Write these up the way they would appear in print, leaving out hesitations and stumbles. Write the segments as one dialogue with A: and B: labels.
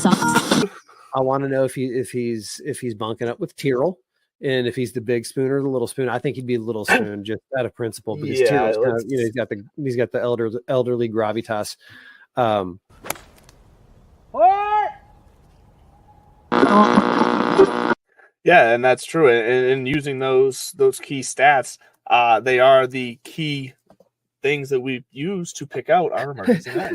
A: I want to know if he's bunking up with Tyrrell, and if he's the big spoon or the little spoon. I think he'd be the little spoon just out of principle, because Tyrrell's kind of, he's got the elderly gravitas.
B: Yeah, and that's true. And using those key stats, they are the key things that we use to pick out our emergency men.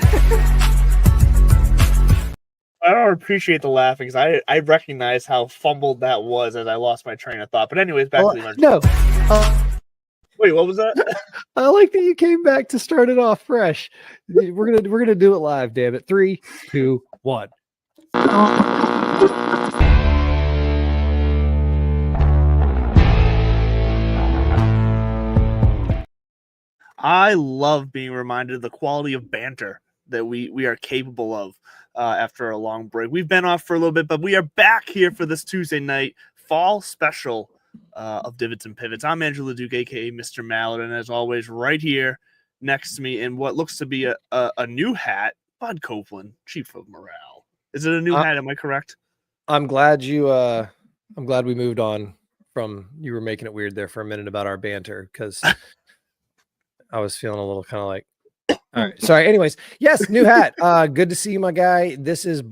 B: I don't appreciate the laughing, because I recognize how fumbled that was as I lost my train of thought. But anyways, back to the emergency.
A: No.
B: Wait, what was that?
A: I like that you came back to start it off fresh. We're gonna do it live, damn it. 3, 2, 1.
B: I love being reminded of the quality of banter that we are capable of after a long break. We've been off for a little bit, but we are back here for this Tuesday night fall special of Divots and Pivots. I'm Andrew LeDuc, a.k.a. Mr. Mallard, and as always, right here next to me in what looks to be a new hat, Bud Copeland, Chief of Morale. Is it a new hat? Am I correct?
A: I'm glad we moved on from you were making it weird there for a minute about our banter, because I was feeling a little kind of like, all right, sorry. Anyways, yes, new hat. Good to see you, my guy. This is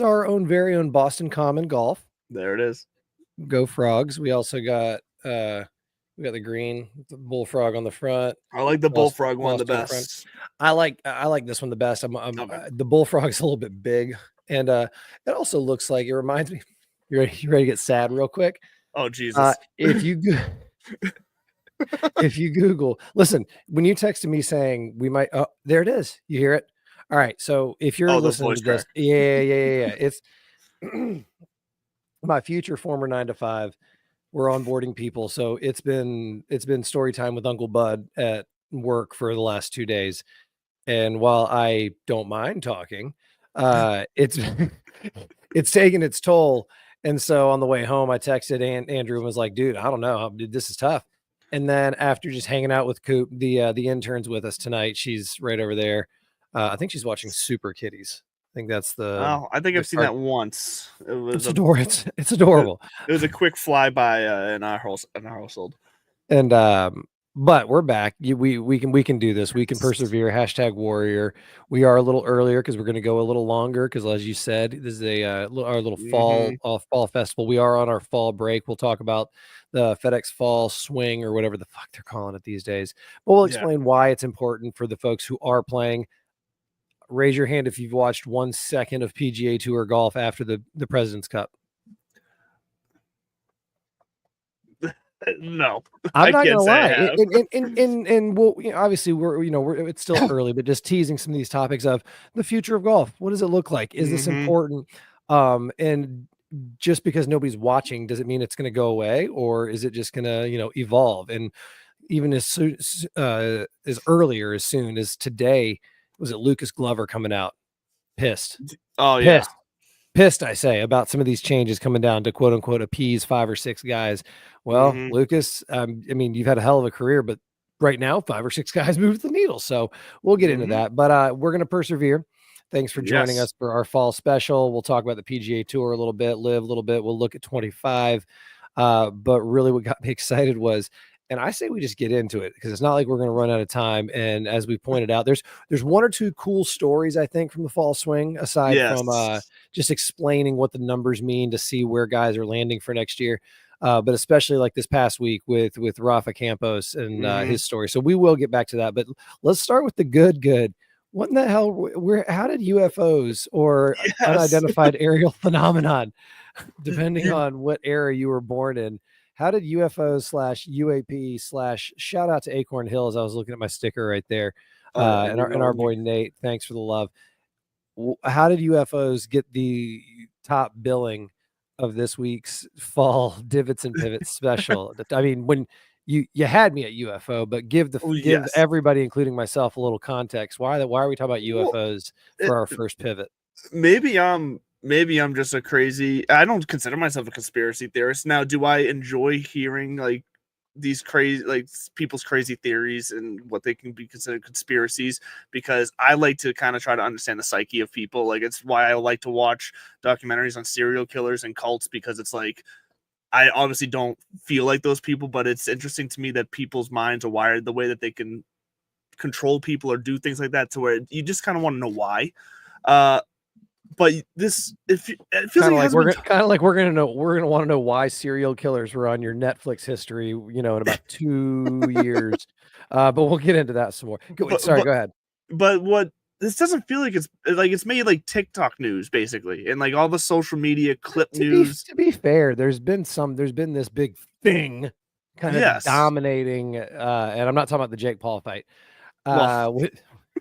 A: our very own Boston Common Golf.
B: There it is.
A: Go Frogs. We also got we got the green, the bullfrog on the front.
B: I like the bullfrog one the best.
A: I like this one the best. Okay. The bullfrog's a little bit big, and it also looks like, it reminds me. You ready to get sad real quick?
B: Oh Jesus!
A: If you Google, listen, when you texted me saying we might, oh, there it is. You hear it? All right. So if you're listening to this, yeah. It's my future former 9-to-5. We're onboarding people. So it's been story time with Uncle Bud at work for the last 2 days. And while I don't mind talking, it's taken its toll. And so on the way home, I texted Andrew and was like, dude, I don't know. This is tough. And then after just hanging out with Coop, the intern's with us tonight. She's right over there. I think she's watching Super Kitties. I think that's the.
B: Oh, I think I've seen that once.
A: It's adorable. It's adorable.
B: It was a quick flyby in our household.
A: And but we're back. We can do this. We can persevere. #warrior. We are a little earlier because we're going to go a little longer, because, as you said, this is our little fall festival. We are on our fall break. We'll talk about the FedEx Fall Swing, or whatever the fuck they're calling it these days. But we'll explain why it's important for the folks who are playing. Raise your hand if you've watched 1 second of PGA Tour golf after the President's Cup.
B: No,
A: I'm not gonna lie. And we'll, obviously we're it's still early, but just teasing some of these topics of the future of golf. What does it look like? Is this important? And just because nobody's watching, does it mean it's going to go away, or is it just going to evolve? And even as soon as soon as today, was it Lucas Glover coming out pissed?
B: Oh yeah.
A: Pissed, I say, about some of these changes coming down to quote unquote appease 5 or 6 guys. Well, Lucas, I mean, you've had a hell of a career, but right now 5 or 6 guys move the needle. So we'll get into that, but we're going to persevere. Thanks for joining us for our fall special. We'll talk about the PGA Tour a little bit, live a little bit. We'll look at 25. But really what got me excited was, and I say we just get into it, because it's not like we're going to run out of time. And as we pointed out, there's 1 or 2 cool stories, I think, from the fall swing, aside from just explaining what the numbers mean to see where guys are landing for next year. But especially like this past week with Rafa Campos and his story. So we will get back to that. But let's start with the good. What in the hell? How did UFOs or unidentified aerial phenomenon, depending on what era you were born in, how did UFOs/UAP/ shout out to Acorn Hills? I was looking at my sticker right there, and our boy Nate. Thanks for the love. How did UFOs get the top billing of this week's fall Divots and Pivots special? I mean, when you had me at UFO, but give everybody, including myself, a little context. Why are we talking about UFOs for our first pivot?
B: Maybe I'm just a crazy. I don't consider myself a conspiracy theorist. Now, do I enjoy hearing like these crazy like people's crazy theories and what they can be considered conspiracies, because I like to kind of try to understand the psyche of people. Like it's why I like to watch documentaries on serial killers and cults, because it's like I obviously don't feel like those people, but it's interesting to me that people's minds are wired the way that they can control people or do things like that, to where you just kind of want to know why. Uh, but this it feels like it hasn't been.
A: Kind of like we're gonna want to know why serial killers were on your Netflix history, in about 2 years. But we'll get into that some more.
B: But
A: Sorry, go ahead.
B: what this doesn't feel like, it's made like TikTok news basically, and like all the social media clip news.
A: To be fair, there's been this big thing kind of
B: Yes.
A: dominating, and I'm not talking about the Jake Paul fight.
B: Well,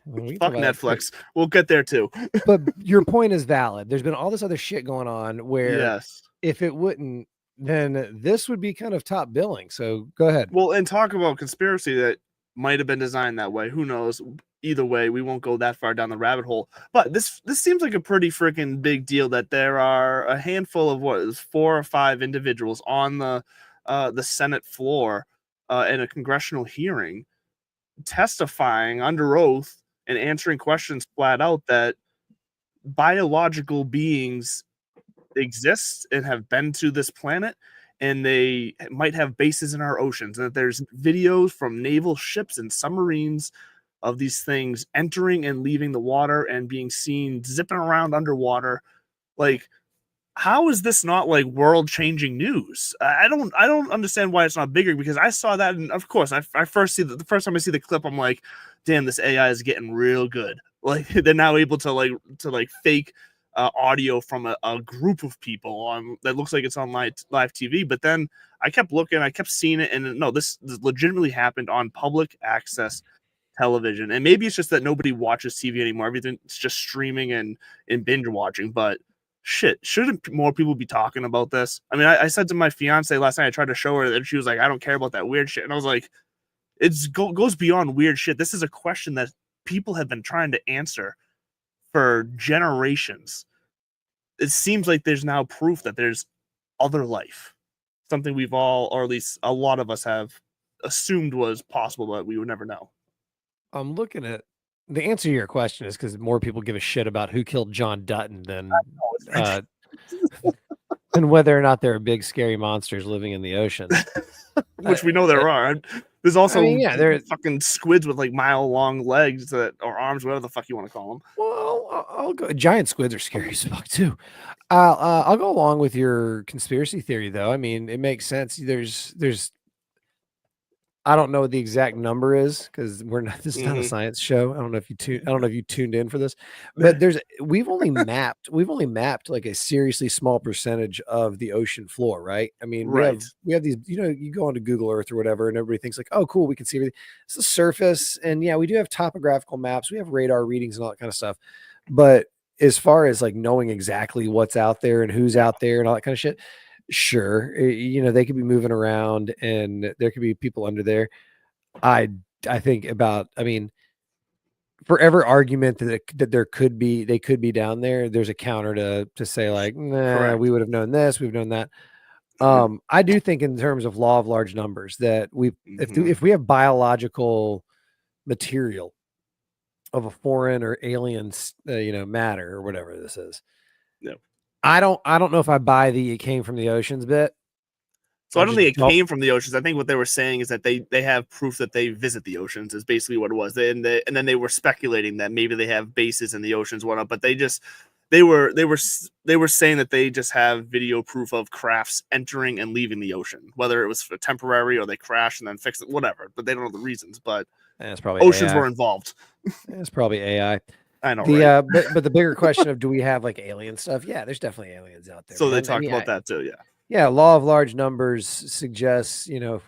A: We can talk
B: fuck
A: about that quick.
B: Netflix. We'll get there too.
A: But your point is valid. There's been all this other shit going on where
B: Yes.
A: if it wouldn't, then this would be kind of top billing. So go ahead.
B: Well, and talk about conspiracy that might have been designed that way. Who knows? Either way, we won't go that far down the rabbit hole. But this seems like a pretty freaking big deal, that there are a handful of 4 or 5 individuals on the Senate floor in a congressional hearing, testifying under oath and answering questions flat out that biological beings exist and have been to this planet, and they might have bases in our oceans, and that there's videos from naval ships and submarines of these things entering and leaving the water and being seen zipping around underwater. Like, how is this not like world changing news? I don't understand why it's not bigger, because I saw that, and of course I first see the first time I see the clip, I'm like, damn, this AI is getting real good. Like they're now able to fake audio from a group of people on that looks like it's on live TV. But then I kept looking, I kept seeing it, and no, this legitimately happened on public access television. And maybe it's just that nobody watches TV anymore. Everything's just streaming and binge watching. But shit, shouldn't more people be talking about this? I mean, I said to my fiance last night, I tried to show her, and she was like, I don't care about that weird shit. And I was like, goes beyond weird shit. This is a question that people have been trying to answer for generations. It seems like there's now proof that there's other life, something we've all, or at least a lot of us, have assumed was possible, but we would never know.
A: I'm looking at the answer to your question is because more people give a shit about who killed John Dutton uh, than whether or not there are big scary monsters living in the ocean.
B: Which we know there are. There's also
A: there
B: fucking squids with like mile-long legs or arms, whatever the fuck you want to call them.
A: Well, I'll go. Giant squids are scary as fuck too. I'll go along with your conspiracy theory, though. I mean, it makes sense. There's I don't know what the exact number is because we're not. This is not a science show. I don't know if you tuned in for this, but we've only mapped like a seriously small percentage of the ocean floor, right? I mean,
B: Right.
A: we have these. You go onto Google Earth or whatever, and everybody thinks like, oh, cool, we can see everything. It's the surface, and yeah, we do have topographical maps. We have radar readings and all that kind of stuff, but as far as like knowing exactly what's out there and who's out there and all that kind of shit, sure, they could be moving around and there could be people under there. I think about, I mean, for every argument that they could be down there, there's a counter to say like, nah,
B: Correct.
A: we would have known this, we've known that. I do think in terms of law of large numbers that if we have biological material of a foreign or alien matter or whatever this is.
B: No.
A: I don't know if I buy it came from the oceans bit.
B: So I don't think it came from the oceans. I think what they were saying is that they have proof that they visit the oceans, is basically what it was. And then they were speculating that maybe they have bases in the oceans, whatnot. But they were saying that they just have video proof of crafts entering and leaving the ocean, whether it was for temporary or they crashed and then fixed it, whatever. But they don't know the reasons. But
A: it's probably
B: oceans
A: AI.
B: were involved.
A: It's probably AI.
B: I know, right?
A: But the bigger question of do we have like alien stuff? Yeah, there's definitely aliens out there.
B: So they talked about that too, yeah.
A: Yeah, law of large numbers suggests, if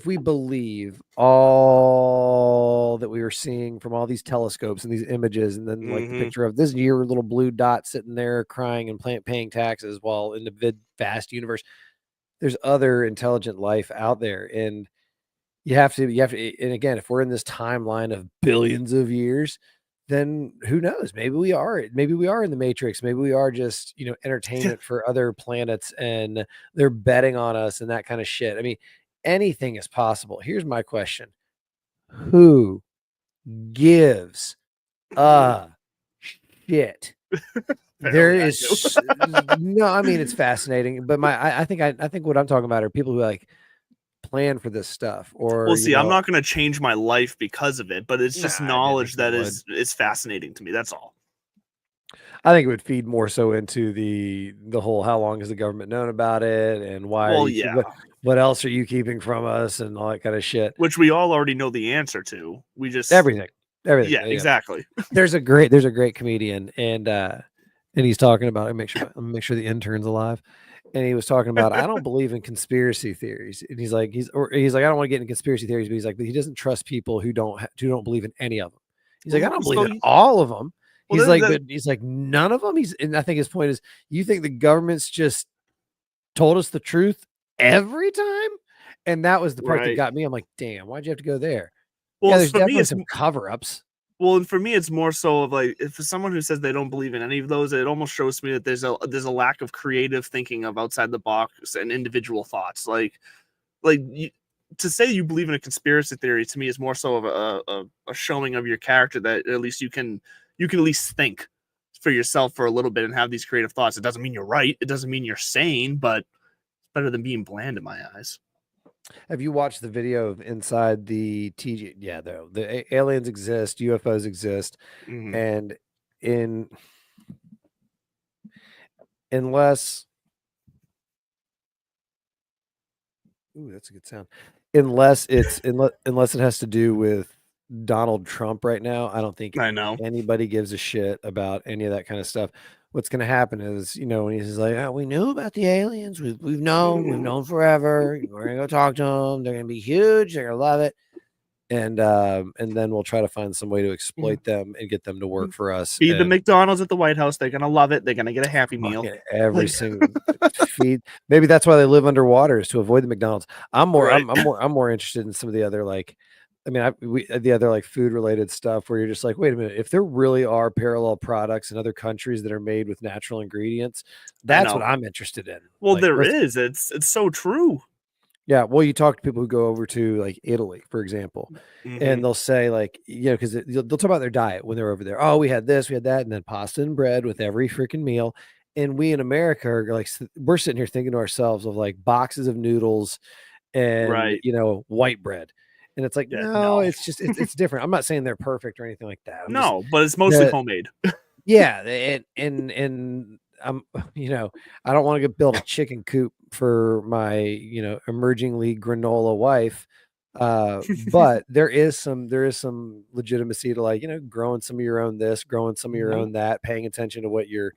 A: we believe all that we were seeing from all these telescopes and these images, and then like the picture of this your little blue dot sitting there crying and paying taxes while in the vast universe, there's other intelligent life out there. And you have to, and again, if we're in this timeline of billions of years, then who knows? Maybe we are in the Matrix. Maybe we are just, entertainment for other planets and they're betting on us and that kind of shit. I mean, anything is possible. Here's my question: who gives a shit? There
B: Apparently, I do.
A: is no. I mean, it's fascinating, but I think what I'm talking about are people who like plan for this stuff,
B: Well,
A: or
B: see, I'm not going to change my life because of it, but it's just
A: nah, I didn't think
B: knowledge
A: you
B: that
A: would.
B: is fascinating to me. That's all.
A: I think it would feed more so into the whole how long has the government known about it, and why are
B: Well,
A: you
B: yeah,
A: what else are you keeping from us, and all that kind of shit.
B: which we all already know the answer to. We just,
A: Everything, everything.
B: yeah,
A: Yeah.
B: exactly.
A: There's a great comedian, and he's talking about. Let me make sure the intern's alive. And he was talking about, I don't believe in conspiracy theories. And he's like, I don't want to get into conspiracy theories, but he's like, but he doesn't trust people who don't believe in any of them. He's like, I don't believe
B: So,
A: in all of them.
B: well,
A: But he's like, none of them. And I think his point is, you think the government's just told us the truth every time? And that was the part that
B: right.
A: got me. I'm like, damn, why'd you have to go there? Yeah,
B: Well,
A: there's
B: for me,
A: definitely
B: it's
A: some cover ups.
B: well, and for me, it's more so of like if for someone who says they don't believe in any of those, it almost shows to me that there's a lack of creative thinking of outside the box and individual thoughts. Like you, to say you believe in a conspiracy theory to me is more so of a showing of your character that at least you can at least think for yourself for a little bit and have these creative thoughts. It doesn't mean you're right. It doesn't mean you're sane, but it's better than being bland in my eyes.
A: Have you watched the video of inside the TG? Yeah, though aliens exist, UFOs exist,
B: Mm-hmm.
A: and in unless ooh, that's a good sound. Unless it has to do with Donald Trump right now, I don't think
B: I know.
A: anybody gives a shit about any of that kind of stuff. What's going to happen is, when he's like, oh, we knew about the aliens. We've known forever. We're going to go talk to them. They're going to be huge. They're going to love it. And then we'll try to find some way to exploit them and get them to work for us.
B: Feed the
A: And
B: McDonald's at the White House. They're gonna love it. They're gonna get a Happy Meal.
A: fucking every
B: Like,
A: single feed. Maybe that's why they live underwater, is to avoid the McDonald's.
B: right.
A: I'm more interested in some of the other, like, I mean, the other like food related stuff where you're just like, wait a minute, if there really are parallel products in other countries that are made with natural ingredients,
B: I
A: that's what
B: know.
A: I'm interested in.
B: Well,
A: Like,
B: there
A: let's
B: is. It's so true.
A: Yeah, well, you talk to people who go over to like Italy, for example,
B: Mm-hmm.
A: and they'll say like, because they'll talk about their diet when they're over there. Oh, we had this, we had that, and then pasta and bread with every freaking meal. And we in America are like, we're sitting here thinking to ourselves of like boxes of noodles and
B: Right.
A: white bread, and it's like,
B: Yeah.
A: no,
B: No.
A: it's just it's different. I'm not saying they're perfect or anything like that. I'm just
B: No, but it's mostly
A: the
B: homemade.
A: yeah, and I'm, I don't want to build a chicken coop for my, emergingly granola wife. But there is some legitimacy to, like, growing some of your own this, growing some of your
B: Mhm.
A: own that, paying attention to what you're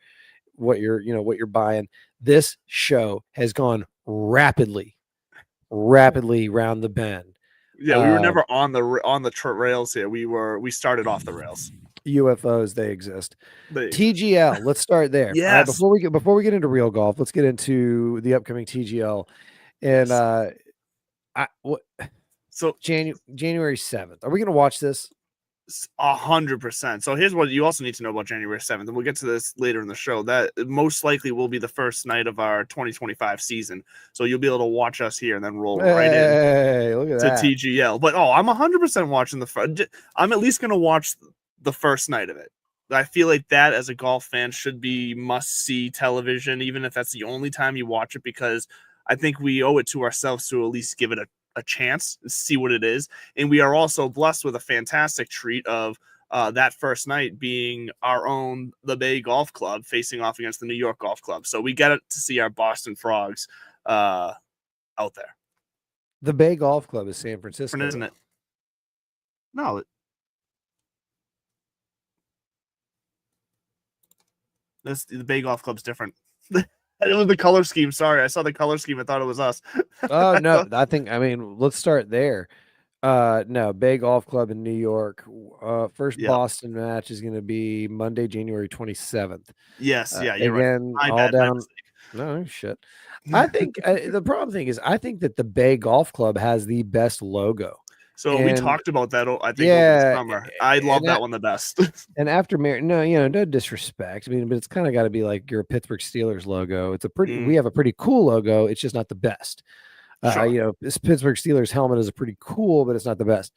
A: buying. This show has gone rapidly round the bend.
B: Yeah, we were
A: Uh,
B: never on the rails here. We started off the rails.
A: UFOs, they exist.
B: They
A: TGL, let's start there. All right,
B: yes,
A: before we get into real golf, let's get into the upcoming TGL. And
B: yes.
A: I what
B: So
A: January 7th. Are we going to watch this?
B: 100%. So here's what you also need to know about January 7th, and we'll get to this later in the show. That most likely will be the first night of our 2025 season. So you'll be able to watch us here and then roll right in
A: Hey, look at
B: to
A: that.
B: TGL. But I'm 100% watching I'm at least going to watch the first night of it. I feel like that as a golf fan should be must see television, even if that's the only time you watch it, because I think we owe it to ourselves to at least give it a chance, see what it is. And we are also blessed with a fantastic treat of that first night being our own, the Bay Golf Club, facing off against the New York Golf Club. So we get to see our Boston Frogs out there.
A: The Bay Golf Club is San Francisco,
B: Isn't it?
A: though.
B: No, the Bay Golf Club's different. It was the color scheme. Sorry, I saw the color scheme. I thought it was us.
A: Oh, no, I mean, let's start there. No, Bay Golf Club in New York. First
B: Yeah.
A: Boston match is going to be Monday, January 27th.
B: Yes. Yeah. You're right.
A: Again,
B: My
A: all
B: bad. My
A: down. No shit. I think the problem thing is, I think that the Bay Golf Club has the best logo.
B: So we
A: And
B: talked about that. I think over the
A: yeah,
B: summer. I love
A: and
B: that one the best.
A: and after no, no disrespect. I mean, but it's kind of got to be like your Pittsburgh Steelers logo. We have a pretty cool logo. It's just not the best.
B: Sure.
A: This Pittsburgh Steelers helmet is pretty cool, but it's not the best.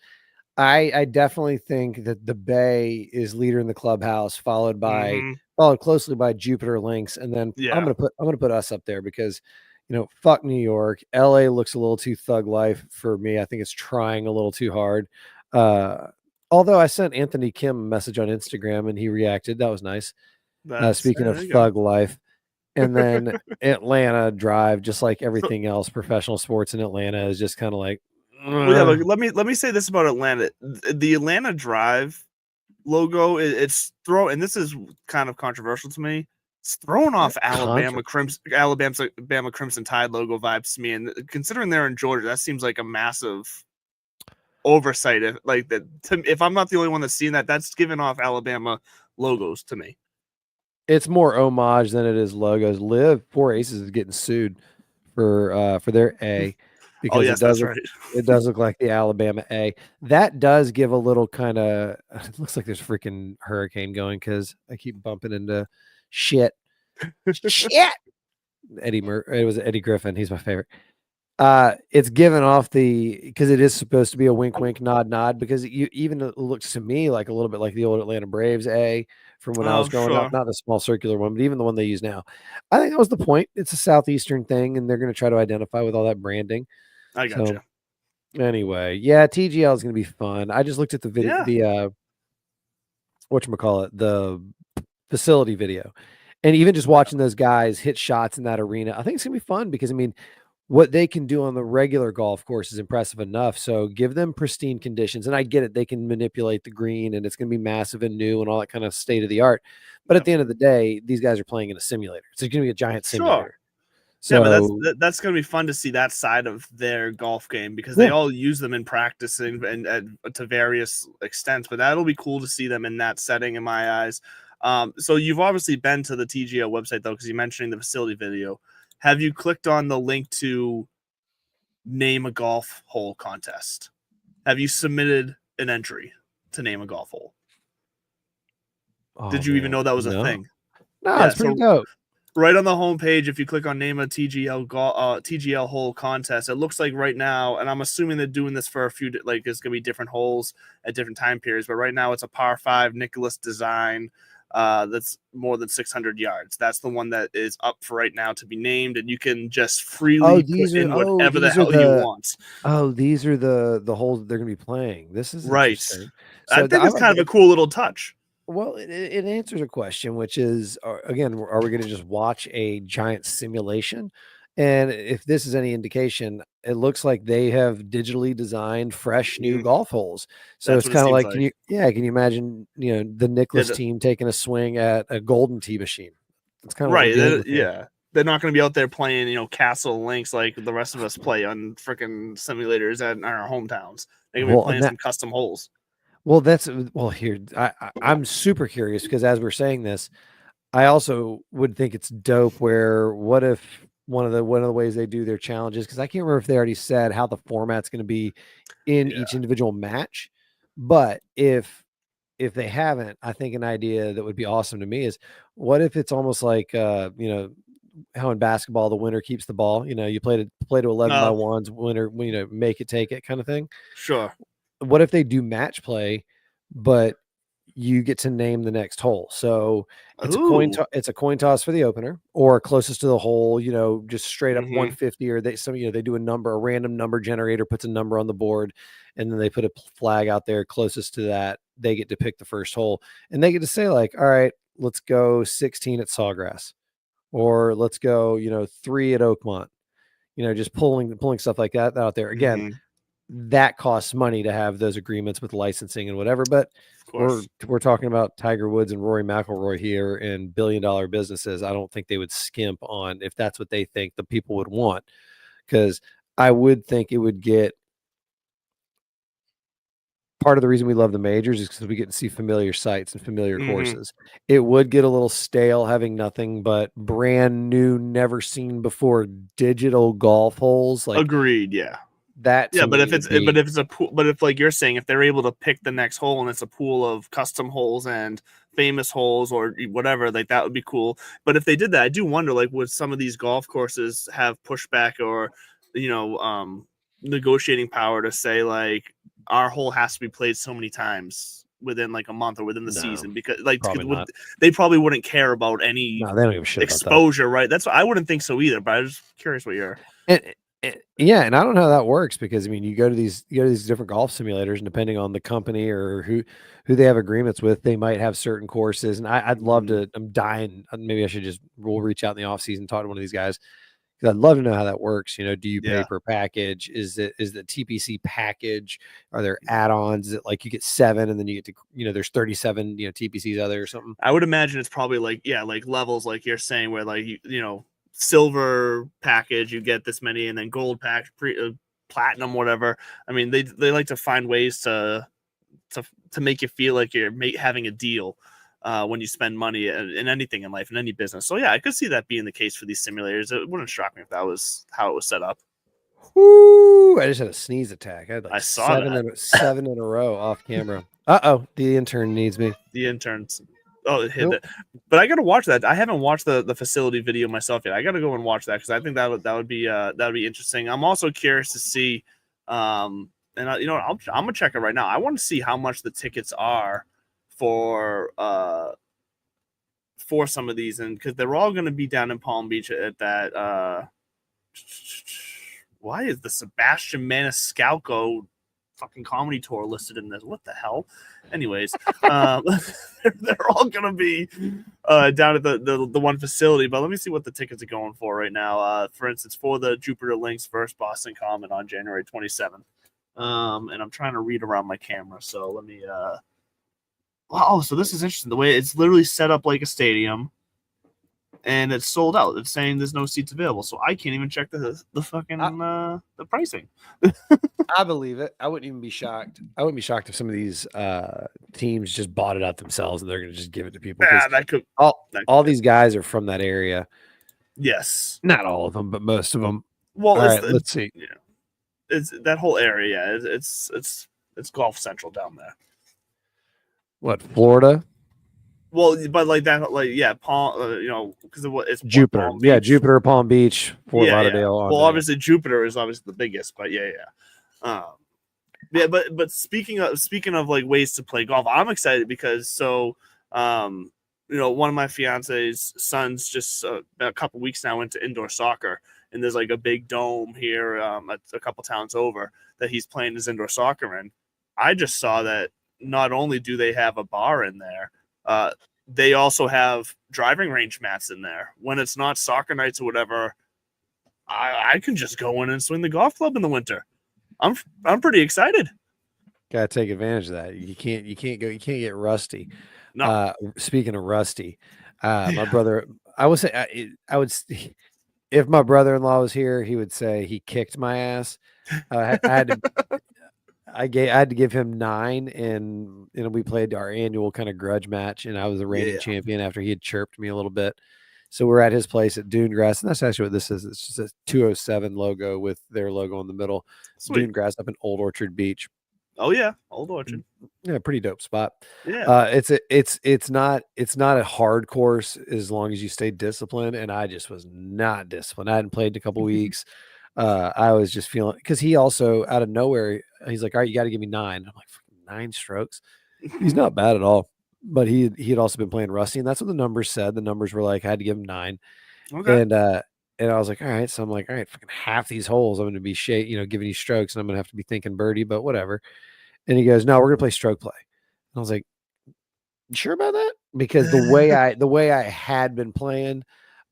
A: I definitely think that the Bay is leader in the clubhouse,
B: Mm-hmm.
A: followed closely by Jupiter Lynx, and then
B: Yeah,
A: I'm gonna put us up there because fuck New York. LA looks a little too thug life for me. I think it's trying a little too hard. Uh Although I sent Anthony Kim a message on Instagram and he reacted. That was nice. Speaking of
B: there you go.
A: thug life. And then Atlanta Drive, just like everything else, professional sports in Atlanta is just kind of like,
B: Well, yeah.
A: "Ugh."
B: Look, let me say this about Atlanta. The Atlanta Drive logo, it's throw, and this is kind of controversial to me. It's throwing off
A: Contra.
B: Alabama Crimson Tide logo vibes to me, and considering they're in Georgia, that seems like a massive oversight. If like that, if I'm not the only one that's seen that, that's giving off Alabama logos to me.
A: It's more homage than it is logos. Live Four Aces is getting sued for their A
B: Oh
A: because
B: yes, that's right.
A: it does look like the Alabama A. That does give a little kind of it looks like there's a freaking hurricane going because I keep bumping into shit. Shit. It was Eddie Griffin. He's my favorite. It's given off because it is supposed to be a wink, wink, nod, nod. Because you even it looks to me like a little bit like the old Atlanta Braves A from when I was
B: Oh
A: growing up,
B: sure,
A: not the small circular one, but even the one they use now. I think that was the point. It's a southeastern thing, and they're going to try to identify with all that branding.
B: I got
A: So
B: you.
A: anyway, yeah, TGL is going to be fun. I just looked at the video,
B: Yeah,
A: the whatchamacallit, the facility video, and even just
B: yeah,
A: watching those guys hit shots in that arena, I think it's going to be fun because I mean what they can do on the regular golf course is impressive enough. So give them pristine conditions. And I get it. They can manipulate the green and it's going to be massive and new and all that kind of state of the art. But at
B: yeah.
A: the end of the day, these guys are playing in a simulator. It's going to be a giant
B: Sure.
A: simulator.
B: Yeah, but
A: So,
B: that's going to be fun to see that side of their golf game because they
A: yeah.
B: all use them in practicing and to various extents. But that'll be cool to see them in that setting, in my eyes. So you've obviously been to the TGO website though, because you're mentioning the facility video. Have you clicked on the link to name a golf hole contest? Have you submitted an entry to name a golf hole?
A: Oh,
B: Did you even
A: man.
B: know that was a
A: No,
B: thing?
A: no,
B: Yeah.
A: it's pretty
B: So
A: dope.
B: right on the homepage, if you click on name a TGL hole contest, it looks like right now, and I'm assuming they're doing this for a few, like there's gonna be different holes at different time periods, but right now it's a par five Nicholas design that's more than 600 yards. That's the one that is up for right now to be named, and you can just freely put in whatever the hell you want.
A: these are the holes that they're going to be playing. This is
B: Right.
A: interesting.
B: I
A: So
B: think it's kind of a cool little touch.
A: well, it answers a question, which is again, are we going to just watch a giant simulation? And if this is any indication, it looks like they have digitally designed fresh new
B: Mhm.
A: golf holes. So
B: That's
A: it's
B: what it
A: kind of
B: seems
A: like,
B: like.
A: can you imagine, the
B: Yeah,
A: Nicklaus team taking a swing at a golden tee machine? That's kind of what we're
B: right.
A: getting with here.
B: Yeah. They're not going to be out there playing, Castle Links like the rest of us play on freaking simulators at our hometowns. They're going to be
A: Well, and
B: playing
A: that,
B: some custom holes.
A: here, I'm super curious because as we're saying this, I also would think it's dope where what if one of the ways they do their challenges because I can't remember if they already said how the format's going to be in
B: Yeah.
A: each individual match, but if they haven't, I think an idea that would be awesome to me is what if it's almost like how in basketball the winner keeps the ball, you play to 11 by
B: Oh,
A: ones, winner, make it take it kind of thing.
B: sure.
A: What if they do match play, but you get to name the next hole? So
B: Ooh.
A: it's a coin toss for the opener or closest to the hole, just straight up
B: Mm-hmm.
A: 150 or they do a random number generator puts a number on the board and then they put a flag out there closest to that. They get to pick the first hole and they get to say like, all right, let's go 16 at Sawgrass or let's go, 3 at Oakmont. Just pulling stuff like that out there. Again,
B: Mm-hmm.
A: that costs money to have those agreements with licensing and whatever. But
B: Of
A: we're
B: course.
A: we're talking about Tiger Woods and Rory McIlroy here and billion-dollar businesses. I don't think they would skimp on if that's what they think the people would want. Because I would think it would get part of the reason we love the majors is because we get to see familiar sights and familiar
B: Mm-hmm.
A: courses. It would get a little stale having nothing but brand new, never seen before digital golf holes. Like
B: Agreed. Yeah.
A: that
B: Yeah,
A: to me would be.
B: but if it's a pool, but if like you're saying, if they're able to pick the next hole and it's a pool of custom holes and famous holes or whatever, like that would be cool. But if they did that, I do wonder, like, would some of these golf courses have pushback or you know, negotiating power to say like our hole has to be played so many times within like a month or within the
A: No,
B: season because like
A: probably not.
B: they probably wouldn't care about any
A: No, they don't give a shit about that.
B: exposure, right? That's what I wouldn't think so either. But I was curious what you're.
A: Yeah, and I don't know how that works because I mean, you go to these different golf simulators, and depending on the company or who they have agreements with, they might have certain courses. And I'd love
B: Mhm.
A: to. I'm dying. Maybe I should just we'll reach out in the off season, talk to one of these guys because I'd love to know how that works. You know, do you pay
B: Yeah.
A: per package? Is the TPC package? Are there add-ons? Is it like you get 7 and then you get to there's 37 TPCs out there or something?
B: I would imagine it's probably like yeah, like levels like you're saying where like you know silver package you get this many and then gold pack platinum whatever. I mean they like to find ways to make you feel like you're having a deal when you spend money in anything in life in any business. So yeah, I could see that being the case for these simulators. It wouldn't shock me if that was how it was set up.
A: Whoo! I just had a sneeze attack. I had
B: I
A: like
B: saw that.
A: seven in a row off camera. Uh-oh, the intern needs me.
B: The interns. Oh, it hit
A: Nope.
B: that. But I got to watch that. I haven't watched the facility video myself yet. I got to go and watch that because I think that would be interesting. I'm also curious to see, and you know I'm gonna check it right now. I want to see how much the tickets are for for some of these, and because they're all going to be down in Palm Beach at that. Why is the Sebastian Maniscalco fucking comedy tour listed in this? What the hell? Anyways, um, they're all gonna be down at the one facility. But let me see what the tickets are going for right now. For instance, for the Jupiter Lynx versus Boston Common on January 27th. And I'm trying to read around my camera, so let me. Wow, so this is interesting. The way it's literally set up like a stadium, and it's sold out. It's saying there's no seats available, so I can't even check the
A: I,
B: fucking the pricing.
A: I believe it. I wouldn't even be shocked. I wouldn't be shocked if some of these teams just bought it out themselves and they're going to just give it to people because
B: Yeah, that could
A: all these guys are from that area.
B: yes.
A: Not all of them, but most of them.
B: Well,
A: All right, let's see.
B: yeah, it's that whole area. Yeah, it's Golf Central down there.
A: What, Florida?
B: Well, but like that, like yeah, Palm, you know, because it's what
A: Jupiter.
B: Palm
A: Yeah,
B: Beach.
A: Jupiter, Palm Beach, Fort
B: Yeah, yeah.
A: Lauderdale on
B: Well,
A: there.
B: obviously Jupiter is obviously the biggest, but yeah, yeah. Yeah, but speaking of like ways to play golf, I'm excited because um, you know, one of my fiance's sons just a couple weeks now into indoor soccer, and there's like a big dome here a couple towns over that he's playing his indoor soccer in. I just saw that not only do they have a bar in there, uh, they also have driving range mats in there. When it's not soccer nights or whatever, I can just go in and swing the golf club in the winter. I'm pretty excited.
A: Got to take advantage of that. You can't get rusty.
B: No,
A: Speaking of rusty, my
B: yeah.
A: brother, I would say I would if my brother-in-law was here, he would say he kicked my ass. I had to I had to give him 9 and we played our annual kind of grudge match and I was the reigning
B: Yeah.
A: champion after he had chirped me a little bit. So we're at his place at Dune Grass, and that's actually what this is. It's just a 207 logo with their logo in the middle.
B: Sweet.
A: Dune Grass up in Old Orchard Beach.
B: Oh yeah, Old Orchard.
A: Yeah, pretty dope spot.
B: Yeah.
A: It's not a hard course as long as you stay disciplined, and I just was not disciplined. I hadn't played in a couple weeks. I was just feeling because he also out of nowhere he's like, all right, you got to give me 9. I'm like 9 strokes. He's not bad at all, but he had also been playing rusty, and that's what the numbers said. The numbers were like I had to give him 9,
B: Okay.
A: and I was like, all right. So I'm like, all right, fucking half these holes I'm going to be giving you strokes, and I'm going to have to be thinking birdie, but whatever. And he goes, no, we're going to play stroke play. I was like, you sure about that? Because the way I had been playing,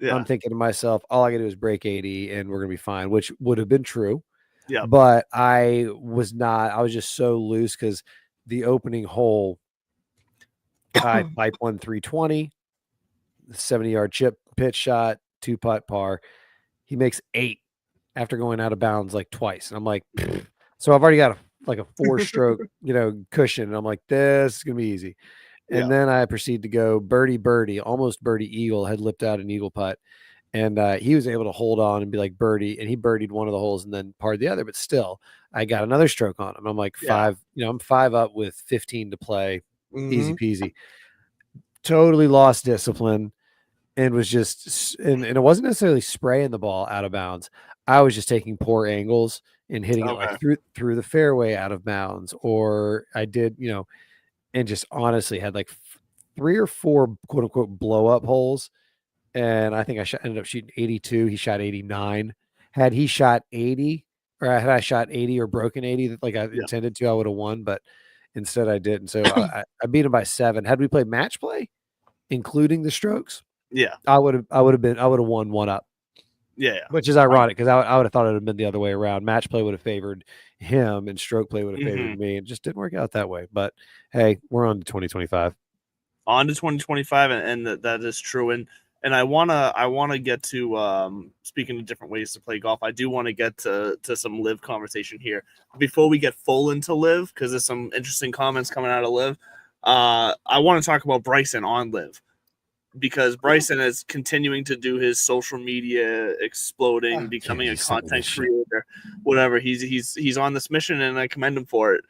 A: I'm
B: Yeah.
A: thinking to myself, all I got to do is break 80 and we're gonna be fine, which would have been true.
B: Yep.
A: But I was not. I was just so loose because the opening hole, I pipe one 320, 70-yard chip pitch shot, 2-putt par. He makes 8 after going out of bounds like twice, and I'm like, "Pfft." So I've already got like a 4-stroke, cushion, and I'm like, this is gonna be easy. And
B: Yeah.
A: then I proceed to go birdie, birdie, almost birdie eagle, had lipped out an eagle putt. And he was able to hold on and be like birdie, and he birdied one of the holes and then parred the other. But still, I got another stroke on him. I'm like
B: Yeah.
A: 5, I'm 5 up with 15 to play, easy
B: Mm-hmm.
A: peasy. Totally lost discipline and was just, and it wasn't necessarily spraying the ball out of bounds. I was just taking poor angles and hitting it like
B: Okay.
A: through the fairway out of bounds, or I did, and just honestly had like 3 or 4 quote unquote blow up holes. And I think ended up shooting 82. He shot 89. Had he shot 80, or had I shot 80 or broken 80 like I
B: Yeah.
A: intended to, I would have won, but instead I didn't. So I beat him by 7. Had we played match play, including the strokes,
B: Yeah.
A: I would have won one up.
B: Yeah. Yeah.
A: Which is ironic because I would have thought it would have been the other way around. Match play would have favored him, and stroke play would have
B: Hmm.
A: favored me. It just didn't work out that way. But hey, we're on to 2025.
B: On to 2025, and that is true. And I wanna get to speaking of different ways to play golf. I do want to get to some live conversation here before we get full into live, because there's some interesting comments coming out of live. I want to talk about Bryson on live, because Bryson is continuing to do his social media exploding, becoming a
A: He's sick of
B: content
A: this shit.
B: creator, whatever. He's on this mission, and I commend him for it.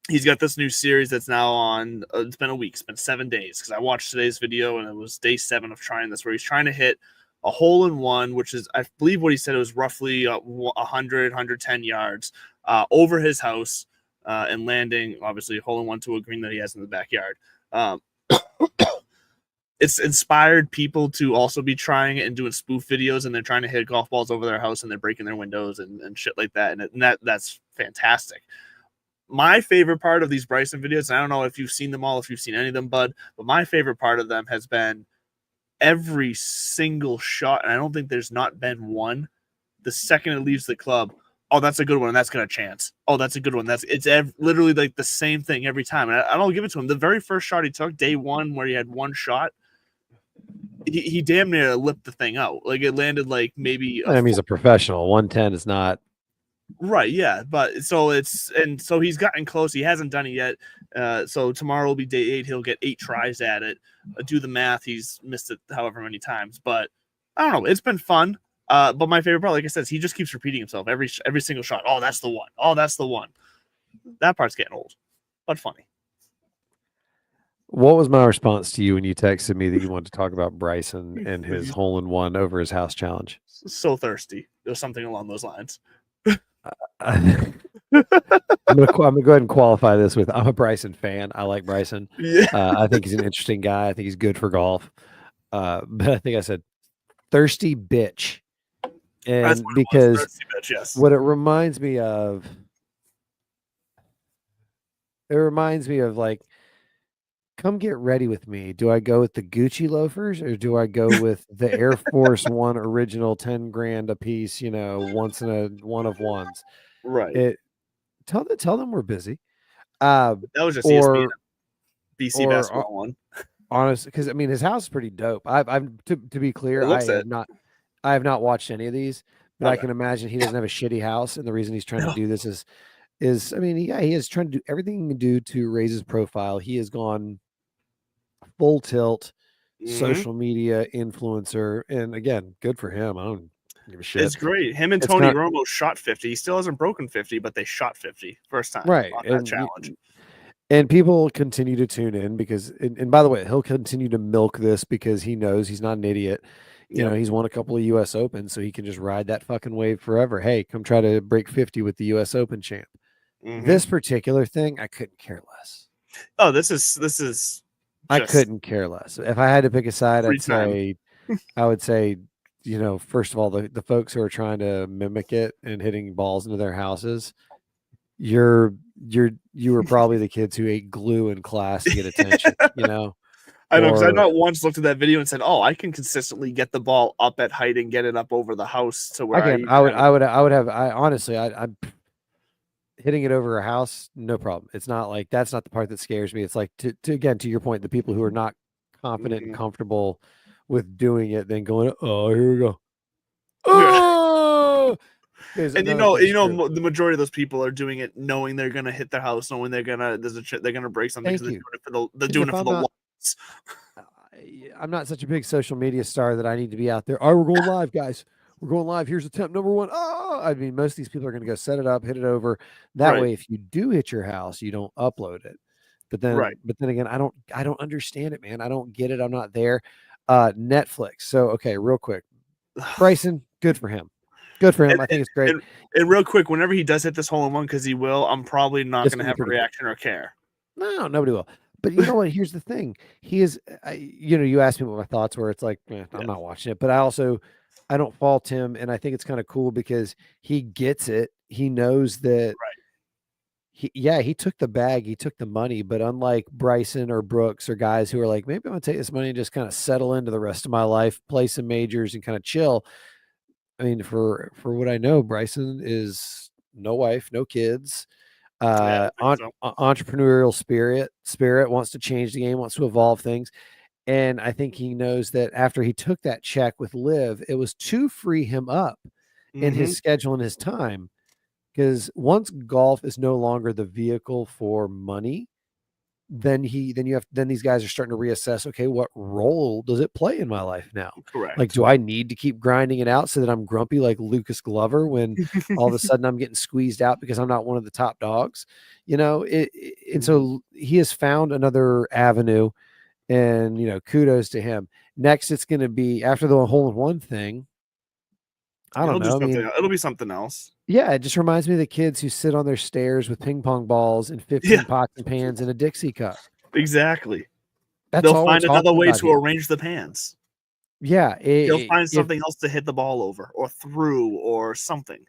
B: He's got this new series that's now on. It's been a week. It's been 7 days, because I watched today's video and it was day 7 of trying this, where he's trying to hit a hole in one, which is, I believe what he said, it was roughly 110 yards over his house, and landing obviously a hole in one to a green that he has in the backyard. Um, it's inspired people to also be trying it and doing spoof videos, and they're trying to hit golf balls over their house and they're breaking their windows and shit like that. And that's fantastic. My favorite part of these Bryson videos, and I don't know if you've seen them all, if you've seen any of them, bud, but my favorite part of them has been every single shot, and I don't think there's not been one. The second it leaves the club, oh, that's a good one, and that's got a chance. Oh, that's a good one. Literally like the same thing every time. And I don't give it to him. The very first shot he took, day 1, where he had one shot, he damn near lipped the thing out. Like, it landed like maybe
A: I mean, he's a professional. 110 is not.
B: right, yeah, but so he's gotten close. He hasn't done it yet. So tomorrow will be day 8. He'll get 8 tries at it. Do the math. He's missed it however many times, but I don't know. It's been fun. But my favorite part, like I said, is he just keeps repeating himself every single shot. Oh, that's the one. Oh, that's the one. That part's getting old, but funny.
A: What was my response to you when you texted me that you wanted to talk about Bryson and his
B: He's
A: hole in one over his house challenge?
B: so thirsty. There's something along those lines.
A: I'm gonna go ahead and qualify this with I'm a Bryson fan. I like Bryson.
B: Yeah,
A: I think he's an interesting guy. I think he's good for golf. But I think I said thirsty bitch,
B: that's
A: and
B: what it was.
A: because
B: Thirsty bitch. Yes.
A: what it reminds me of, like, come get ready with me. Do I go with the Gucci loafers or do I go with the Air Force One original 10 grand a piece? Once in a one of ones.
B: Right.
A: It tell them we're busy.
B: That was just ESPN,
A: Or
B: BC
A: or
B: basketball one.
A: honest, because I mean his house is pretty dope. I've to be clear,
B: It looks it.
A: I have not watched any of these, but I
B: Okay.
A: can imagine he doesn't have a shitty house, and the reason he's trying to
B: No.
A: do this is I mean, yeah, he is trying to do everything he can do to raise his profile. He has gone full tilt,
B: Mm-hmm.
A: social media influencer, and again, good for him. I don't give a
B: It's
A: shit.
B: great. Him and
A: It's
B: Tony
A: not
B: Romo shot 50. He still hasn't broken 50, but they shot 50 first time
A: right,
B: on that challenge.
A: and people continue to tune in because, and by the way, he'll continue to milk this because he knows he's not an idiot.
B: Yep.
A: He's won a couple of U.S. Opens, so he can just ride that fucking wave forever. Hey, come try to break 50 with the U.S. Open champ.
B: Mm-hmm.
A: This particular thing, I couldn't care less.
B: Oh, this is.
A: I couldn't care less. If I had to pick a side,
B: Free time.
A: I would say, first of all, the folks who are trying to mimic it and hitting balls into their houses, you were probably the kids who ate glue in class to get attention,
B: I know, because I
A: or
B: not once looked at that video and said, "Oh, I can consistently get the ball up at height and get it up over the house to where I
A: again,
B: even have it."
A: I honestly, I'm hitting it over a house, no problem. It's not like that's not the part that scares me. It's like to your point, the people who are not confident and
B: Mhm.
A: comfortable with doing it, then going, oh, here we go.
B: Yeah.
A: Oh, because
B: And
A: another thing's true.
B: the majority of those people are doing it knowing they're gonna hit their house, knowing they're gonna they're gonna break something. So
A: Thank you.
B: they're
A: 'Cause
B: doing
A: if
B: it for
A: I'm
B: the
A: not,
B: likes.
A: I'm not such a big social media star that I need to be out there. All right, we're going live, guys. We're going live. Here's attempt number 1. Oh, I mean, most of these people are going to go set it up, hit it over. That
B: Right.
A: way, if you do hit your house, you don't upload it. But
B: Right.
A: then again, I don't understand it, man. I don't get it. I'm not there. Netflix. So, okay, real quick. Bryson, good for him. Good for him.
B: And,
A: I think it's great.
B: and real quick, whenever he does hit this hole in one, because he will, I'm probably not
A: It's
B: going to
A: gonna be
B: have a
A: pretty cool.
B: reaction or care.
A: No, nobody will. But you know what? Here's the thing. He is, you asked me what my thoughts were. It's like, I'm
B: Yeah.
A: not watching it, but I don't fault him. And I think it's kind of cool because he gets it. He knows that
B: Right.
A: he took the bag, he took the money, but unlike Bryson or Brooks or guys who are like, maybe I'm gonna take this money and just kind of settle into the rest of my life, play some majors and kind of chill. I mean, for what I know, Bryson is no wife, no kids,
B: Yeah, I don't think so.
A: entrepreneurial spirit wants to change the game, wants to evolve things. And I think he knows that after he took that check with Liv, it was to free him up in his
B: Mm-hmm.
A: schedule and his time. Because once golf is no longer the vehicle for money, then these guys are starting to reassess, okay, what role does it play in my life now? Like,
B: Correct.
A: do I need to keep grinding it out so that I'm grumpy like Lucas Glover when all of a sudden I'm getting squeezed out because I'm not one of the top dogs? And so he has found another avenue, and kudos to him. Next, it's going to be after the hole in one thing. I
B: He'll
A: don't
B: do
A: know. I
B: something.
A: mean,
B: It'll be something else.
A: yeah, it just reminds me of the kids who sit on their stairs with ping pong balls and
B: Yeah,
A: 15 pots and pans and a Dixie cup.
B: exactly.
A: That's
B: They'll
A: all we're
B: find another
A: talking
B: way
A: about
B: to
A: here.
B: arrange the pans.
A: Yeah,
B: He'll find
A: if
B: something else to hit the ball over or through or something.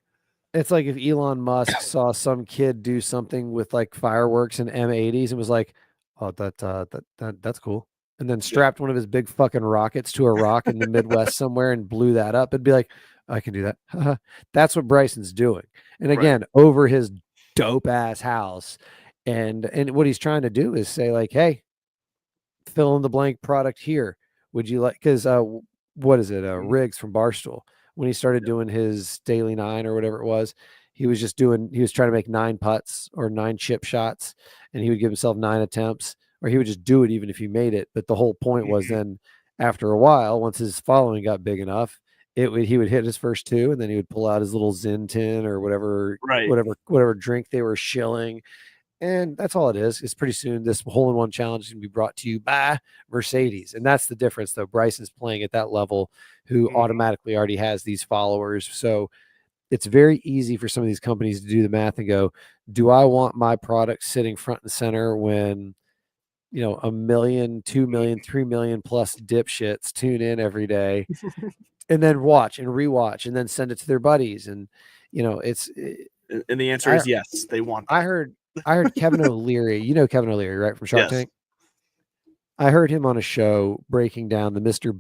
A: it's like if Elon Musk saw some kid do something with like fireworks and M80s and was like, "Oh, that's cool," and then
B: Yeah.
A: strapped one of his big fucking rockets to a rock in the Midwest somewhere and blew that up, it'd be like, "I can do that." That's what Bryson's doing, and
B: Right.
A: again, over his dope ass house, and what he's trying to do is say like, "Hey, fill in the blank product here. Would you like?" Because what is it?
B: Mhm.
A: Riggs from Barstool, when he started doing his daily nine or whatever it was, he was trying to make 9 putts or 9 chip shots, and he would give himself 9 attempts, or he would just do it even if he made it. But the whole point was
B: Mhm.
A: then after a while, once his following got big enough, he would hit his first two, and then he would pull out his little Zin tin or
B: Right.
A: whatever drink they were shilling, and that's all it is. It's pretty soon this hole in one challenge is going to be brought to you by Mercedes. And that's the difference, though. Bryson's playing at that level who
B: Mhm.
A: automatically already has these followers. So it's very easy for some of these companies to do the math and go, do I want my product sitting front and center when, 1 million, 2 million, 3 million plus dipshits tune in every day and then watch and rewatch and then send it to their buddies? And, it's,
B: And the answer
A: I,
B: is yes. They want
A: I
B: that.
A: heard I heard Kevin O'Leary. Kevin O'Leary, right, from Shark
B: Yes.
A: Tank? I heard him on a show breaking down the Mr.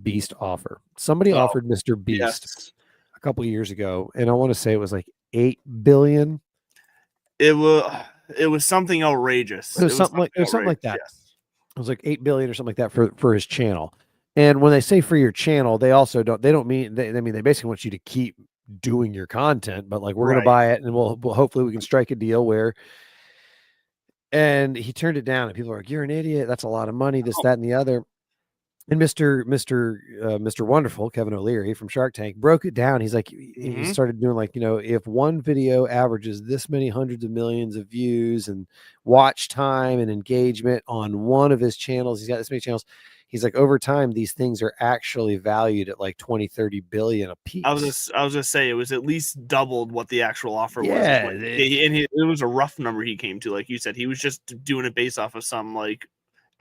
A: Beast offer. Somebody
B: Oh,
A: offered Mr. Beast
B: yes.
A: a couple of years ago, and I want to say it was like 8 billion.
B: It was something outrageous. It was something
A: It was something like
B: outrageous.
A: that.
B: Yes.
A: It was like 8 billion or something like that for his channel. And when they say for your channel, they also don't mean they basically want you to keep doing your content, but like we're gonna
B: Right.
A: buy it and we'll hopefully we can strike a deal where. And he turned it down, and people are like, "You're an idiot. That's a lot of money. This,
B: Oh.
A: that, and the other." And Mr. Wonderful, Kevin O'Leary from Shark Tank, broke it down. He's like, he
B: Mhm.
A: started doing like, if one video averages this many hundreds of millions of views and watch time and engagement on one of his channels, he's got this many channels. He's like, over time, these things are actually valued at like 20, 30 billion a piece.
B: I was gonna say it was at least doubled what the actual offer was. Is
A: Yeah.
B: what it was a rough number he came to. Like you said, he was just doing it based off of some like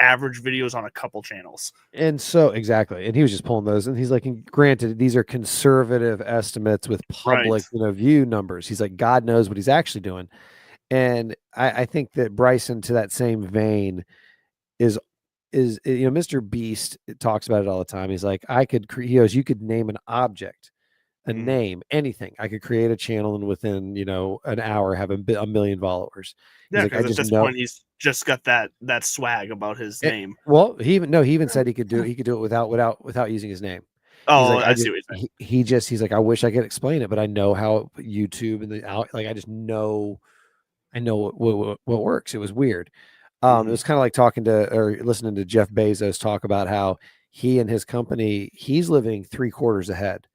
B: average videos on a couple channels.
A: And so exactly. And he was just pulling those. And he's like, and granted, these are conservative estimates with
B: Right.
A: public, view numbers. He's like, God knows what he's actually doing. And I think that Bryson, to that same vein, is Mr. Beast talks about it all the time. He's like, he goes, you could name an object, a
B: Mm.
A: name, anything. I could create a channel and within, an hour have a million followers. He's
B: Yeah,
A: like, I
B: because at
A: just
B: this
A: know.
B: point he's just got that swag about his name.
A: Well, he even said he could do it without using his name. He's
B: Oh,
A: like,
B: I see what you're saying.
A: he's like, I wish I could explain it, but I know how YouTube and I just know, I know what works. It was weird. It
B: Mhm.
A: was kind of like talking to or listening to Jeff Bezos talk about how he and his company, he's living 3 quarters ahead.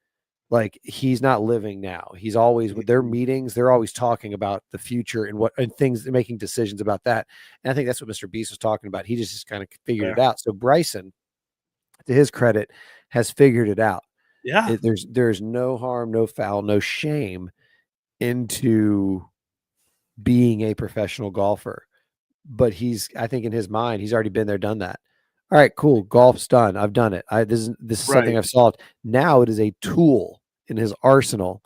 A: Like he's not living now. He's always with their
B: Mhm.
A: meetings. They're always talking about the future and things, making decisions about that. And I think that's what Mr. Beast was talking about. He just kind of figured
B: Fair.
A: it out. So Bryson, to his credit, has figured it out.
B: Yeah.
A: There's no harm, no foul, no shame into being a professional golfer. But I think in his mind, he's already been there, done that. All right, cool. Golf's done. I've done it. This is something
B: Right.
A: I've solved. Now it is a tool in his arsenal,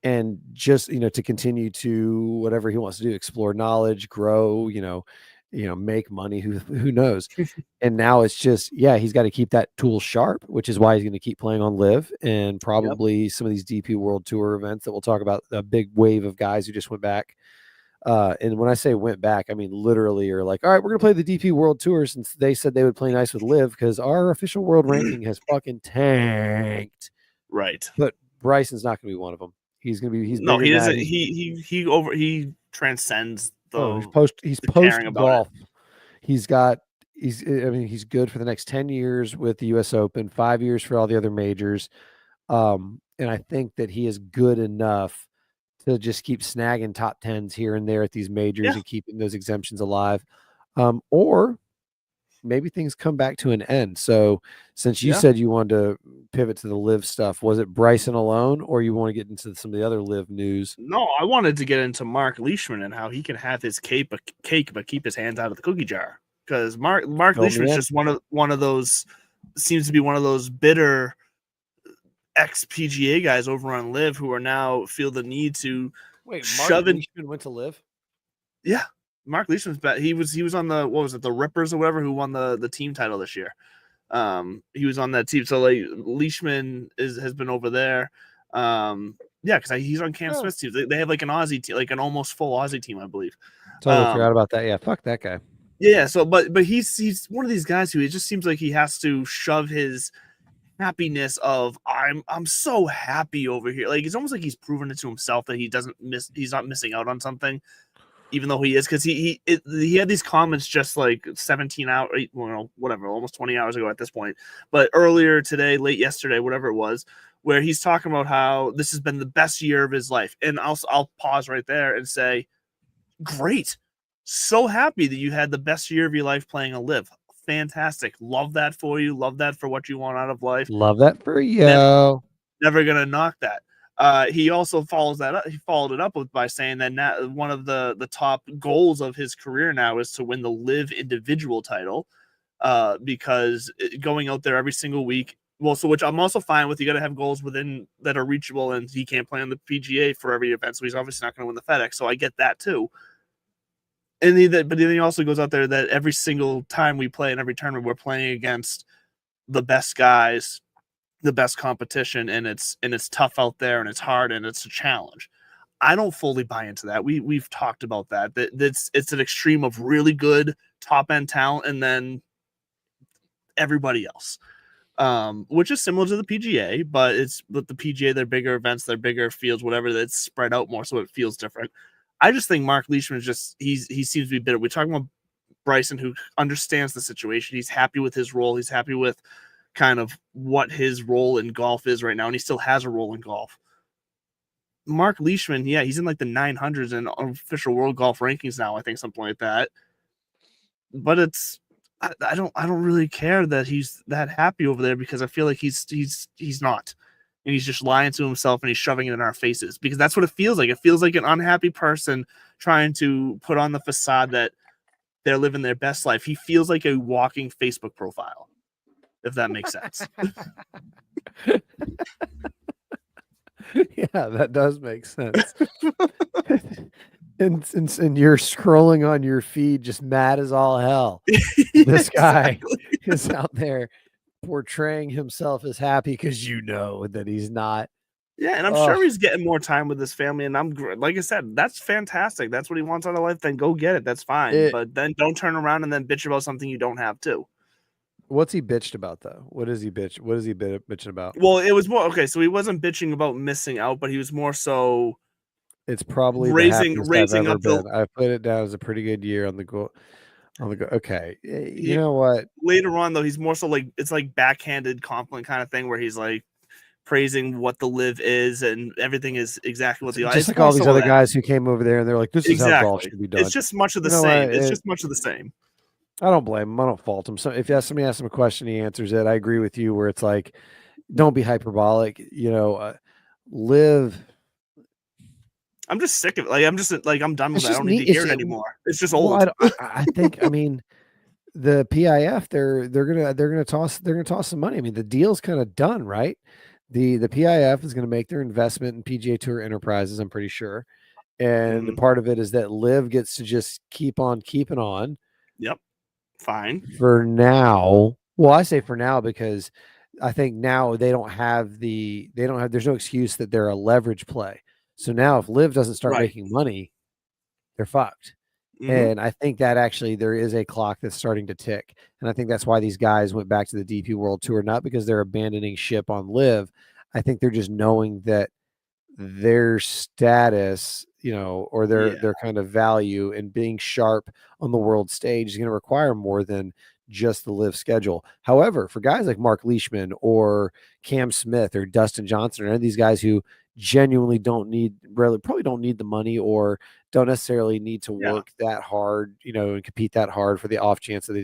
A: and just to continue to whatever he wants to do, explore knowledge, grow, make money. Who knows? And now it's just, yeah, he's got to keep that tool sharp, which is why he's going to keep playing on Live and
B: Yep.
A: probably some of these DP World Tour events that we'll talk about. A big wave of guys who just went back. And when I say went back, I mean literally are like, all right, we're gonna play the DP World Tour since they said they would play nice with Live because our official world ranking has fucking tanked.
B: Right.
A: But Bryson's not gonna be one of them. He's
B: No,
A: bigger
B: he
A: than that.
B: doesn't. He transcends
A: He's
B: the
A: post
B: caring about it.
A: golf. He's good for the next 10 years with the US Open, 5 years for all the other majors. And I think that he is good enough to just keep snagging top tens here and there at these majors
B: Yeah.
A: and keeping those exemptions alive. Or maybe things come back to an end. So since you
B: Yeah.
A: said you wanted to pivot to the Live stuff, was it Bryson alone, or you want to get into some of the other Live news?
B: No, I wanted to get into Mark Leishman and how he can have his cake but keep his hands out of the cookie jar. Because Mark
A: Fill me
B: Leishman's
A: in.
B: just one of those, seems to be one of those bitter ex PGA guys over on Live who are now feel the need to
A: Wait, Mark
B: shove in.
A: Leishman went to Live?
B: Yeah, Mark Leishman's bet. He was on the, what was it, the Rippers or whatever, who won the team title this year. He was on that team. So like Leishman has been over there. Yeah, because he's on Cam Smith's team. They have like an Aussie team, like an almost full Aussie team, I believe.
A: Totally forgot about that. Yeah, fuck that guy.
B: Yeah. So, but he's one of these guys who it just seems like he has to shove his happiness of I'm so happy over here. Like it's almost like he's proven it to himself that he's not missing out on something, even though he is, because he had these comments just like 17 hours, well, whatever, almost 20 hours ago at this point, but earlier today, late yesterday, whatever it was, where he's talking about how this has been the best year of his life. And I'll pause right there and say, great. So happy that you had the best year of your life playing a Live. Fantastic. Love that for you. Love that for what you want out of life.
A: Love that for you.
B: Never gonna knock that. He also follows that up. He followed it up by saying that now one of the top goals of his career now is to win the Live individual title. Because going out there every single week, well, so which I'm also fine with. You got to have goals within that are reachable, and he can't play on the PGA for every event, so he's obviously not going to win the FedEx. So I get that too. But then he also goes out there that every single time we play in every tournament, we're playing against the best guys, the best competition, and it's tough out there, and it's hard, and it's a challenge. I don't fully buy into that. We've talked about that. It's an extreme of really good top end talent, and then everybody else, which is similar to the PGA, but the PGA, they're bigger events, they're bigger fields, whatever. That's spread out more, so it feels different. I just think Mark Leishman is just he seems to be bitter. We're talking about Bryson, who understands the situation. He's happy with his role. He's happy with kind of what his role in golf is right now, and he still has a role in golf. Mark Leishman, yeah, he's in like the 900s in official world golf rankings now, I think, something like that. But I don't really care that he's that happy over there, because I feel like he's not, and he's just lying to himself, and he's shoving it in our faces, because that's what it feels like. It feels like an unhappy person trying to put on the facade that they're living their best life. He feels like a walking Facebook profile, if that makes sense.
A: Yeah, that does make sense. and you're scrolling on your feed just mad as all hell. This guy is out there portraying himself as happy because you know that he's not.
B: Yeah, and I'm sure he's getting more time with his family, and like I said, that's fantastic. That's what he wants out of life. Then go get it. That's fine. But then don't turn around and then bitch about something you don't have too.
A: What's he bitched about though? What is he bitching about?
B: Well, it was more okay. So he wasn't bitching about missing out, but he was more so.
A: It's probably the happiest I've ever been. I put it down as a pretty good year on the go. Okay, you know what?
B: Later on, though, he's more so like it's like backhanded compliment kind of thing, where he's like praising what the Live is, and everything is exactly what the
A: just like all these other guys who came over there and they're like, "This is how golf should be done."
B: It's just much of the same. It's just much of the same.
A: I don't blame him. I don't fault him. So if somebody asks him a question, he answers it. I agree with you. Where it's like, don't be hyperbolic. Live.
B: I'm just sick of it. Like I'm just like I'm done with
A: It's
B: it. I
A: just
B: don't need
A: neat.
B: to hear it anymore. It's just old.
A: I think. I mean, the PIF they're gonna toss some money. I mean, the deal's kind of done, right? The PIF is gonna make their investment in PGA Tour Enterprises. I'm pretty sure, and
B: Mhm.
A: part of it is that Live gets to just keep on keeping on
B: Yep. Fine.
A: for now. Well, I say for now because I think now they don't have there's no excuse that they're a leverage play. So now if Live doesn't start
B: Right.
A: making money, they're fucked.
B: Mhm.
A: And I think that actually there is a clock that's starting to tick. And I think that's why these guys went back to the DP World Tour, not because they're abandoning ship on Live. I think they're just knowing that their status, or their
B: Yeah.
A: their kind of value and being sharp on the world stage is going to require more than just the Live schedule. However, for guys like Mark Leishman or Cam Smith or Dustin Johnson or any of these guys who genuinely probably don't need the money or don't necessarily need to
B: Yeah.
A: work that hard, and compete that hard for the off chance that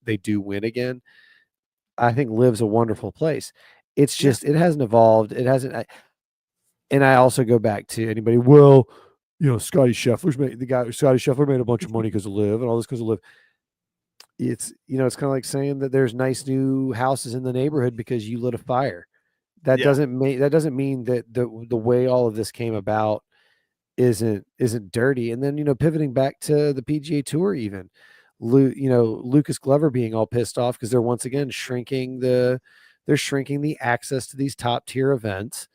A: they do win again. I think Live's a wonderful place. It's
B: Yeah.
A: just it hasn't evolved. It hasn't. And I also go back to anybody. Well, Scotty Scheffler made a bunch of money because of Live and all this because of Live. It's kind of like saying that there's nice new houses in the neighborhood because you lit a fire.
B: Yeah.
A: That doesn't mean that the way all of this came about isn't dirty. And then pivoting back to the PGA Tour, even Lucas Glover being all pissed off because they're once again shrinking the access to these top tier events.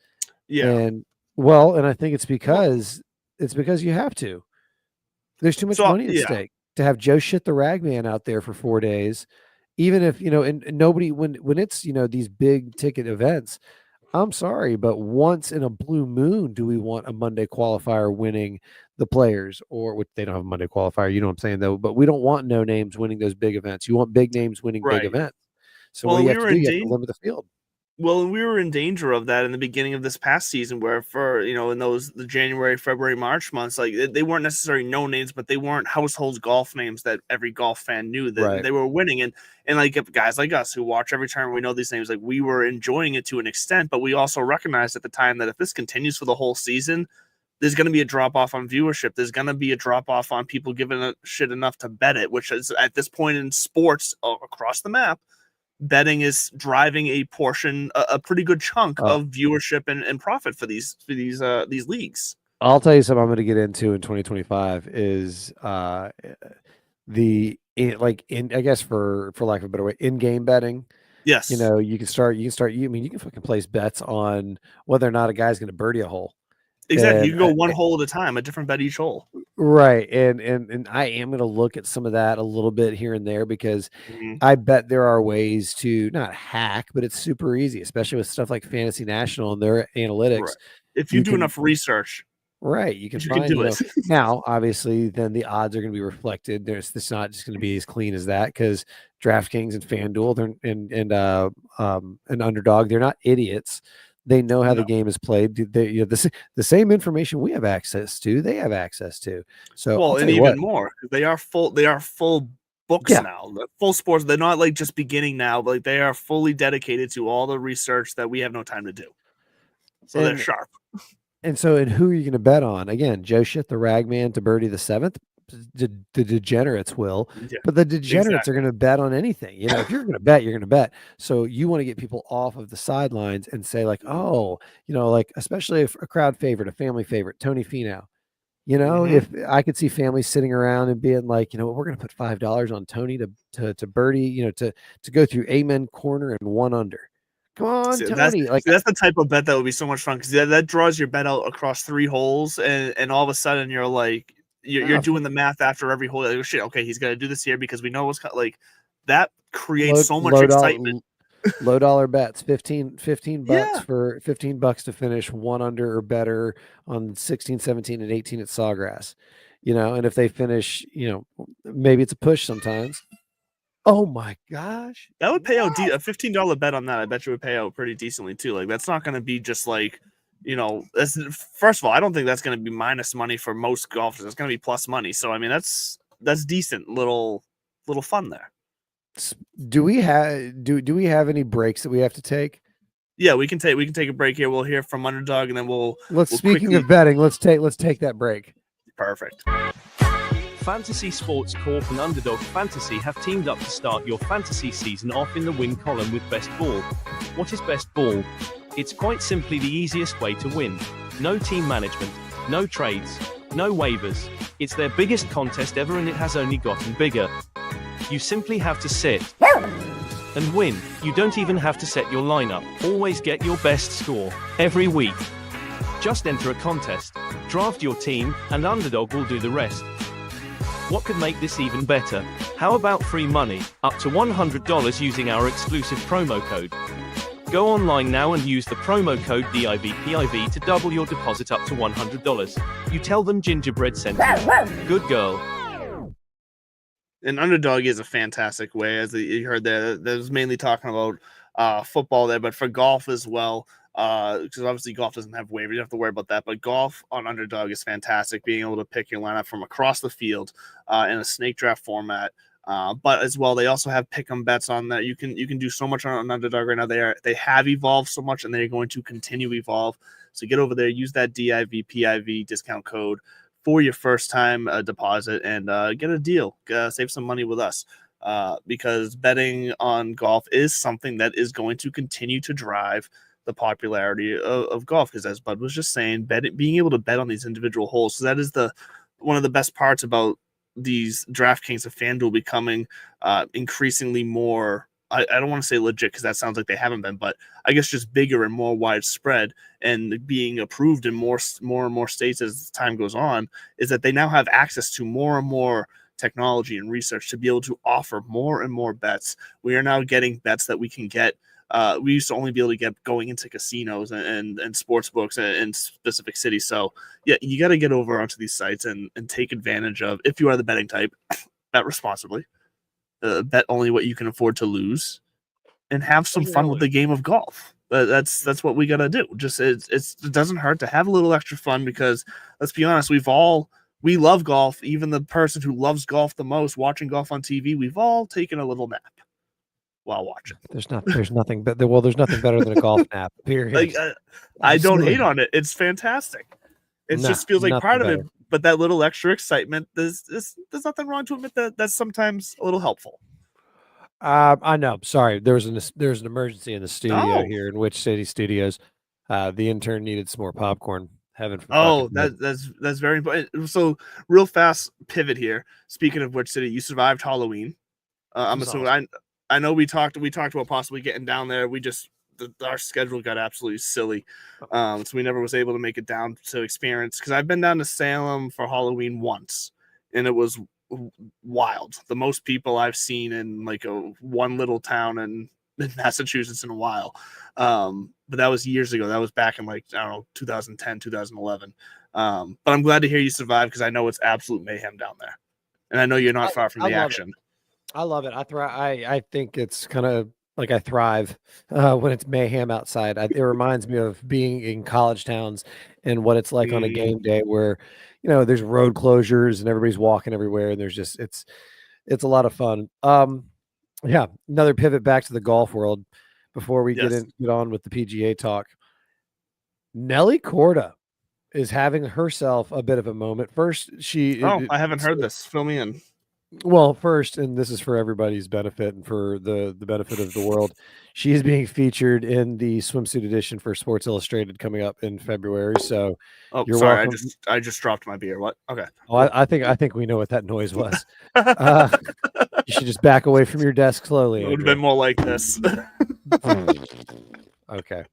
B: Yeah.
A: And and I think
B: Well,
A: it's because you have to. There's too much
B: so
A: money at
B: yeah.
A: stake to have Joe Shit the Rag Man out there for 4 days, even if and nobody when it's these big ticket events. I'm sorry, but once in a blue moon do we want a Monday qualifier winning the players, or which they don't have a Monday qualifier. You know what I'm saying though, but we don't want no names winning those big events. You want big names winning big
B: Right.
A: events. So what
B: Well,
A: do
B: and
A: you
B: we
A: have to
B: were
A: do?
B: in
A: You have to
B: danger.
A: limit the field.
B: Well, we were in danger of that in the beginning of this past season, where for in the January, February, March months, like they weren't necessarily no names, but they weren't household golf names that every golf fan knew that
A: Right.
B: they were winning. And like if guys like us who watch every turn, we know these names. Like we were enjoying it to an extent, but we also recognized at the time that if this continues for the whole season, there's going to be a drop off on viewership. There's going to be a drop off on people giving a shit enough to bet it, which is at this point in sports across the map betting is driving a portion, a pretty good chunk
A: Uh,
B: of viewership and profit for these leagues.
A: I'll tell you something I'm going to get into in 2025 is like in I guess for lack of a better way, in-game betting.
B: Yes,
A: You can fucking place bets on whether or not a guy's going to birdie a hole.
B: exactly. You
A: And
B: can go one hole at a time, a different bet each hole.
A: right. And I am going to look at some of that a little bit here and there because
B: Mhm.
A: I bet there are ways to not hack, but it's super easy, especially with stuff like Fantasy National and their
B: Right.
A: analytics.
B: If you
A: You
B: do
A: can
B: enough research,
A: Right. You can
B: you can
A: find,
B: do it.
A: now obviously then the odds are going to be reflected. It's not just going to be as clean as that because DraftKings and FanDuel and Underdog, they're not idiots. They know how the
B: No.
A: game is played. The same information we have access to, they have access to. So I'll
B: Well,
A: tell
B: and
A: you
B: even
A: what.
B: more because they are full. They are full books
A: Yeah.
B: now. Full sports. They're not like just beginning now, but like they are fully dedicated to all the research that we have no time to do. So they're
A: And
B: sharp.
A: and who are you going to bet on? Again, Joe Shit the Ragman to birdie the seventh. The degenerates will,
B: Yeah,
A: but the degenerates are
B: exactly.
A: going to bet on anything. If you're going to bet, you're going to bet. So you want to get people off of the sidelines and say like,
B: Mhm.
A: oh, like especially if a crowd favorite, a family favorite, Tony Finau.
B: Mhm.
A: If I could see families sitting around and being like, we're going to put $5 on Tony to birdie, to go through Amen corner and one under. Come on, Tony. Like,
B: That's the type of bet that would be so much fun because that draws your bet out across 3 holes, and all of a sudden you're like you're
A: uh,
B: doing the math after every hole. Like, oh, shit, okay, he's gonna do this here because we know what's like that creates
A: low
B: so much
A: low
B: excitement.
A: dollar low dollar bets, 15 bucks
B: Yeah,
A: for 15 bucks to finish one under or better on 16, 17, and 18 at Sawgrass. And if they finish, maybe it's a push sometimes. Oh my gosh.
B: that would pay out
A: What?
B: a $15 bet on that. I bet you would pay out pretty decently too. Like that's not gonna be just like. That's first of all, I don't think that's going to be minus money for most golfers. It's going to be plus money. So I mean, that's decent little fun there.
A: Do we have any breaks that we have to take?
B: Yeah, we can take a break here. We'll hear from Underdog, and then we'll
A: Speaking
B: quickly.
A: of betting, let's take that break.
B: Perfect.
C: Fantasy Sports Corp and Underdog Fantasy have teamed up to start your fantasy season off in the win column with Best Ball. What is Best Ball? It's quite simply the easiest way to win. No team management, no trades, no waivers. It's their biggest contest ever and it has only gotten bigger. You simply have to sit and win. You don't even have to set your lineup. Always get your best score every week. Just enter a contest, draft your team, and Underdog will do the rest. What could make this even better? How about free money, up to $100 using our exclusive promo code? Go online now and use the promo code DIVPIV to double your deposit up to $100. You tell them Gingerbread sent you. Good girl.
B: And Underdog is a fantastic way, as you heard there. That was mainly talking about football there, but for golf as well. Because obviously golf doesn't have waivers, you don't have to worry about that. But golf on Underdog is fantastic, being able to pick your lineup from across the field in a snake draft format. But as well, they also have pick'em bets on that. You can do so much on Underdog right now. They have evolved so much, and they're going to continue to evolve. So get over there, use that DIVPIV discount code for your first time deposit, and get a deal. Save some money with us. Because betting on golf is something that is going to continue to drive the popularity of golf, because as Bud was just saying, being able to bet on these individual holes, so that is one of the best parts about these DraftKings of FanDuel becoming increasingly more, I don't want to say legit because that sounds like they haven't been, but I guess just bigger and more widespread and being approved in more and more states as time goes on, is that they now have access to more and more technology and research to be able to offer more and more bets. We are now getting bets that we can get. We used to only be able to get going into casinos and sports books in specific cities. So yeah, you got to get over onto these sites and take advantage of, if you are the betting type, bet responsibly, bet only what you can afford to lose, and have some fun with the game of golf. That's what we got to do. Just it doesn't hurt to have a little extra fun, because let's be honest, we love golf. Even the person who loves golf the most, watching golf on TV, we've all taken a little nap while watching.
A: There's nothing better than a golf nap. Period.
B: I don't hate on it. It's fantastic. It just feels like part of it, but that little extra excitement, there's nothing wrong to admit that that's sometimes a little helpful.
A: I know. Sorry, there's an emergency in the studio here in Witch City Studios. The intern needed some more popcorn. Heaven for
B: that's very important. So real fast pivot here. Speaking of Witch City, you survived Halloween. I'm assuming. Awesome. I know we talked about possibly getting down there. We just our schedule got absolutely silly, so we never was able to make it down to experience. Because I've been down to Salem for Halloween once, and it was wild. The most people I've seen in like one little town in Massachusetts in a while. But that was years ago. That was back in 2010, 2011. But I'm glad to hear you survived, because I know it's absolute mayhem down there, and I know you're not far from the action.
A: I love it. I think it's kind of like I thrive when it's mayhem outside. It reminds me of being in college towns and what it's like on a game day where, there's road closures and everybody's walking everywhere, and there's just it's a lot of fun. Yeah, another pivot back to the golf world before we get on with the PGA talk. Nelly Korda is having herself a bit of a moment. First,
B: I haven't heard this. Fill me in.
A: Well, first, and this is for everybody's benefit and for the benefit of the world, she is being featured in the swimsuit edition for Sports Illustrated coming up in February. So,
B: you're sorry, welcome. I just dropped my beer. What? Okay.
A: Oh, I think we know what that noise was. You should just back away from your desk slowly.
B: It would have been more like this.
A: Okay.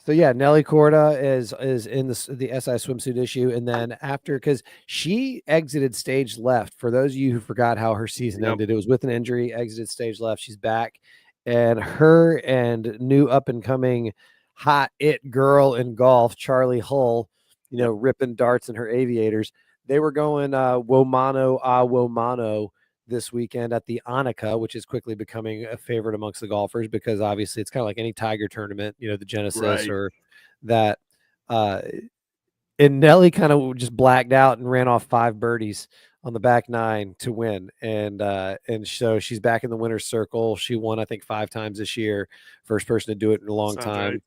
A: So yeah, Nelly Korda is in the SI swimsuit issue, and then after, because she exited stage left. For those of you who forgot how her season ended, it was with an injury. Exited stage left. She's back, and her and new up and coming hot it girl in golf, Charlie Hull, ripping darts in her aviators. They were going Womano this weekend at the Annika, which is quickly becoming a favorite amongst the golfers, because obviously it's kind of like any Tiger tournament, the Genesis or that. And Nelly kind of just blacked out and ran off 5 birdies on the back nine to win. And so she's back in the winner's circle. She won, I think, 5 times this year. First person to do it in a long
B: Sounds
A: time.
B: right.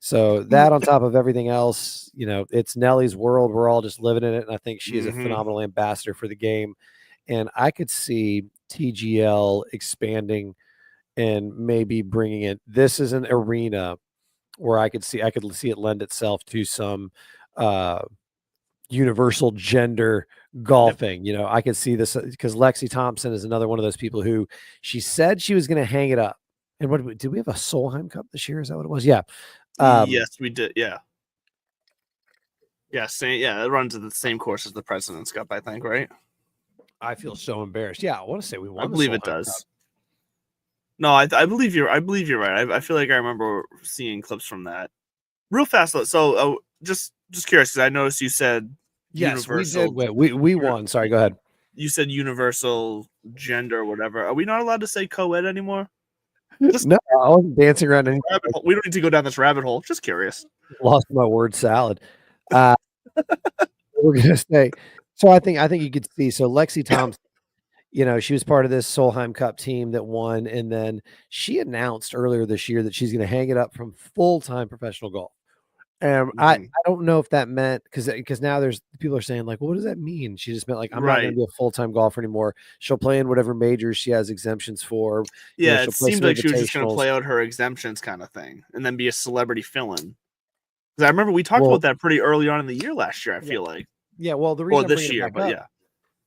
A: So that on top of everything else, it's Nellie's world. We're all just living in it. And I think she is a
B: Mm-hmm.
A: phenomenal ambassador for the game. And I could see TGL expanding and maybe bringing it. This is an arena where I could see it lend itself to some universal gender golfing. I could see this because Lexi Thompson is another one of those people who she said she was going to hang it up. And what did we have a Solheim Cup this year? Is that what it was? Yeah.
B: Yes, we did. Yeah. Yeah. Same. Yeah. It runs at the same course as the President's Cup, I think. Right.
A: I feel so embarrassed. Yeah, I want to say we won.
B: I believe it does. No, I believe you're. I believe you're right. I feel like I remember seeing clips from that. Real fast though. So, just curious because I noticed you said
A: yes,
B: universal.
A: we did. We won. Sorry, go ahead.
B: You said universal gender or whatever. Are we not allowed to say co-ed anymore?
A: No, I wasn't dancing around any.
B: We don't need to go down this rabbit hole. Just curious.
A: Lost my word salad. We're gonna say. So I think you could see. So Lexi Thompson, she was part of this Solheim Cup team that won, and then she announced earlier this year that she's going to hang it up from full-time professional golf. I don't know if that meant because now there's people are saying like, well, what does that mean? She just meant like I'm not going to be a full-time golfer anymore. She'll play in whatever majors she has exemptions for.
B: Yeah, it seemed like she was just going to play out her exemptions kind of thing, and then be a celebrity fill-in. Because I remember we talked about that pretty early on in the year last year. I feel like.
A: Yeah, well, the reason
B: this year, but yeah.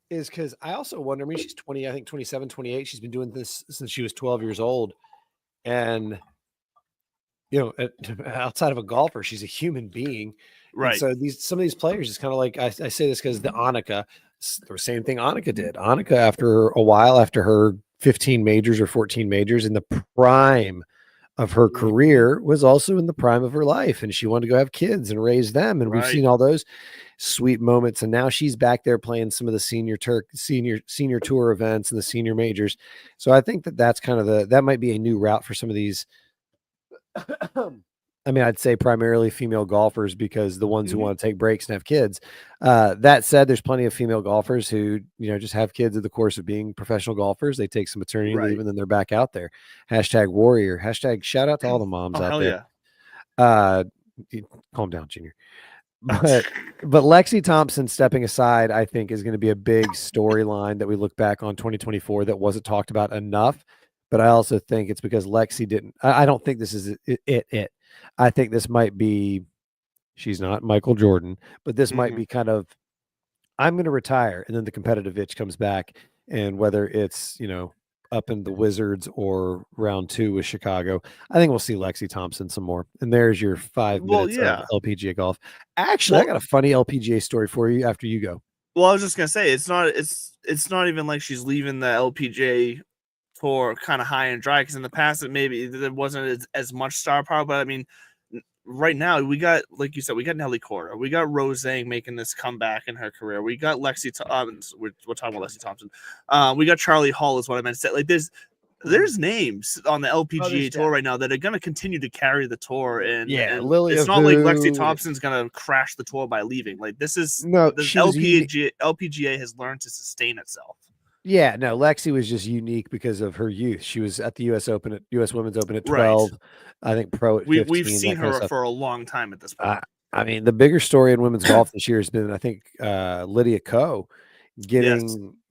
A: Is because I also wonder, I mean, she's 20, I think 27, 28. She's been doing this since she was 12 years old. And, outside of a golfer, she's a human being.
B: Right.
A: And so some of these players, it's kind of like, I say this because the Annika, the same thing Annika did. Annika, after a while, after her 15 majors or 14 majors in the prime of her career, was also in the prime of her life. And she wanted to go have kids and raise them. And we've seen all those sweet moments, and now she's back there playing some of the senior tour events and the senior majors. So I think that's kind of that might be a new route for some of these. I mean, I'd say primarily female golfers because the ones who want to take breaks and have kids. That said, there's plenty of female golfers who just have kids in the course of being professional golfers. They take some maternity leave and then they're back out there. #warrior. Shout out to all the moms out there. Calm down, Junior. But Lexi Thompson stepping aside, I think, is going to be a big storyline that we look back on 2024 that wasn't talked about enough. But I also think it's because Lexi didn't. I don't think this is it. I think this might be. She's not Michael Jordan, but this might be kind of. I'm going to retire, and then the competitive itch comes back, and whether it's up in the Wizards or round 2 with Chicago, I think we'll see Lexi Thompson some more. And there's your 5 minutes of LPGA golf. Actually, I got a funny LPGA story for you after you go.
B: Well, I was just gonna say it's not even like she's leaving the LPGA tour kind of high and dry, because in the past there wasn't as much star power. But I mean, right now we got, like you said, we got Nelly Korda, we got Rose Zhang making this comeback in her career, we got Lexi we're talking about Lexi Thompson, we got Charlie Hall is what I meant to say. Like there's names on the LPGA tour right now that are going to continue to carry the tour, and it's not like Lexi Thompson's going to crash the tour by leaving. Like this is the LPGA has learned to sustain itself.
A: Yeah, no, Lexi was just unique because of her youth. She was at the U.S. Women's Open at 12. I think pro at 15.
B: We've seen her for a long time at this point.
A: I mean, the bigger story in women's golf this year has been, I think, Lydia Ko getting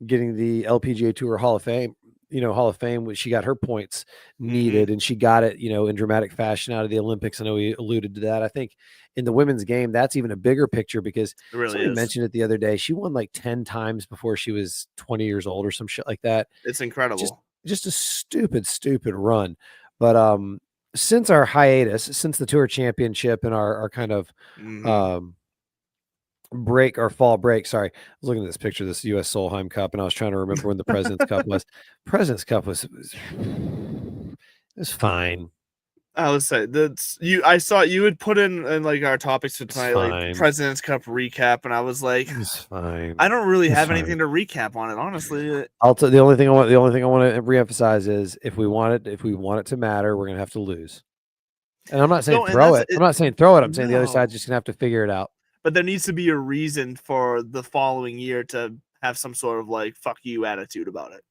A: the LPGA Tour Hall of Fame. Hall of Fame, she got her points needed, and she got it, in dramatic fashion out of the Olympics. I know we alluded to that. I think in the women's game, that's even a bigger picture because somebody mentioned it the other day. She won like 10 times before she was 20 years old or some shit like that.
B: It's incredible.
A: Just a stupid run. But since our hiatus, since the Tour Championship and our kind of fall break. Sorry, I was looking at this picture of this U.S. Solheim Cup, and I was trying to remember when the President's Cup was. President's Cup was fine.
B: I would say I saw you would put in like our topics for tonight, like President's Cup recap, and I was like,
A: it's fine.
B: I don't really have anything to recap on it, honestly.
A: I'll tell the only thing I want to reemphasize is if we want it to matter, we're gonna have to lose. And I'm not saying throw it. I'm not saying throw it. I'm saying the other side's just gonna have to figure it out.
B: But there needs to be a reason for the following year to have some sort of like fuck you attitude about it.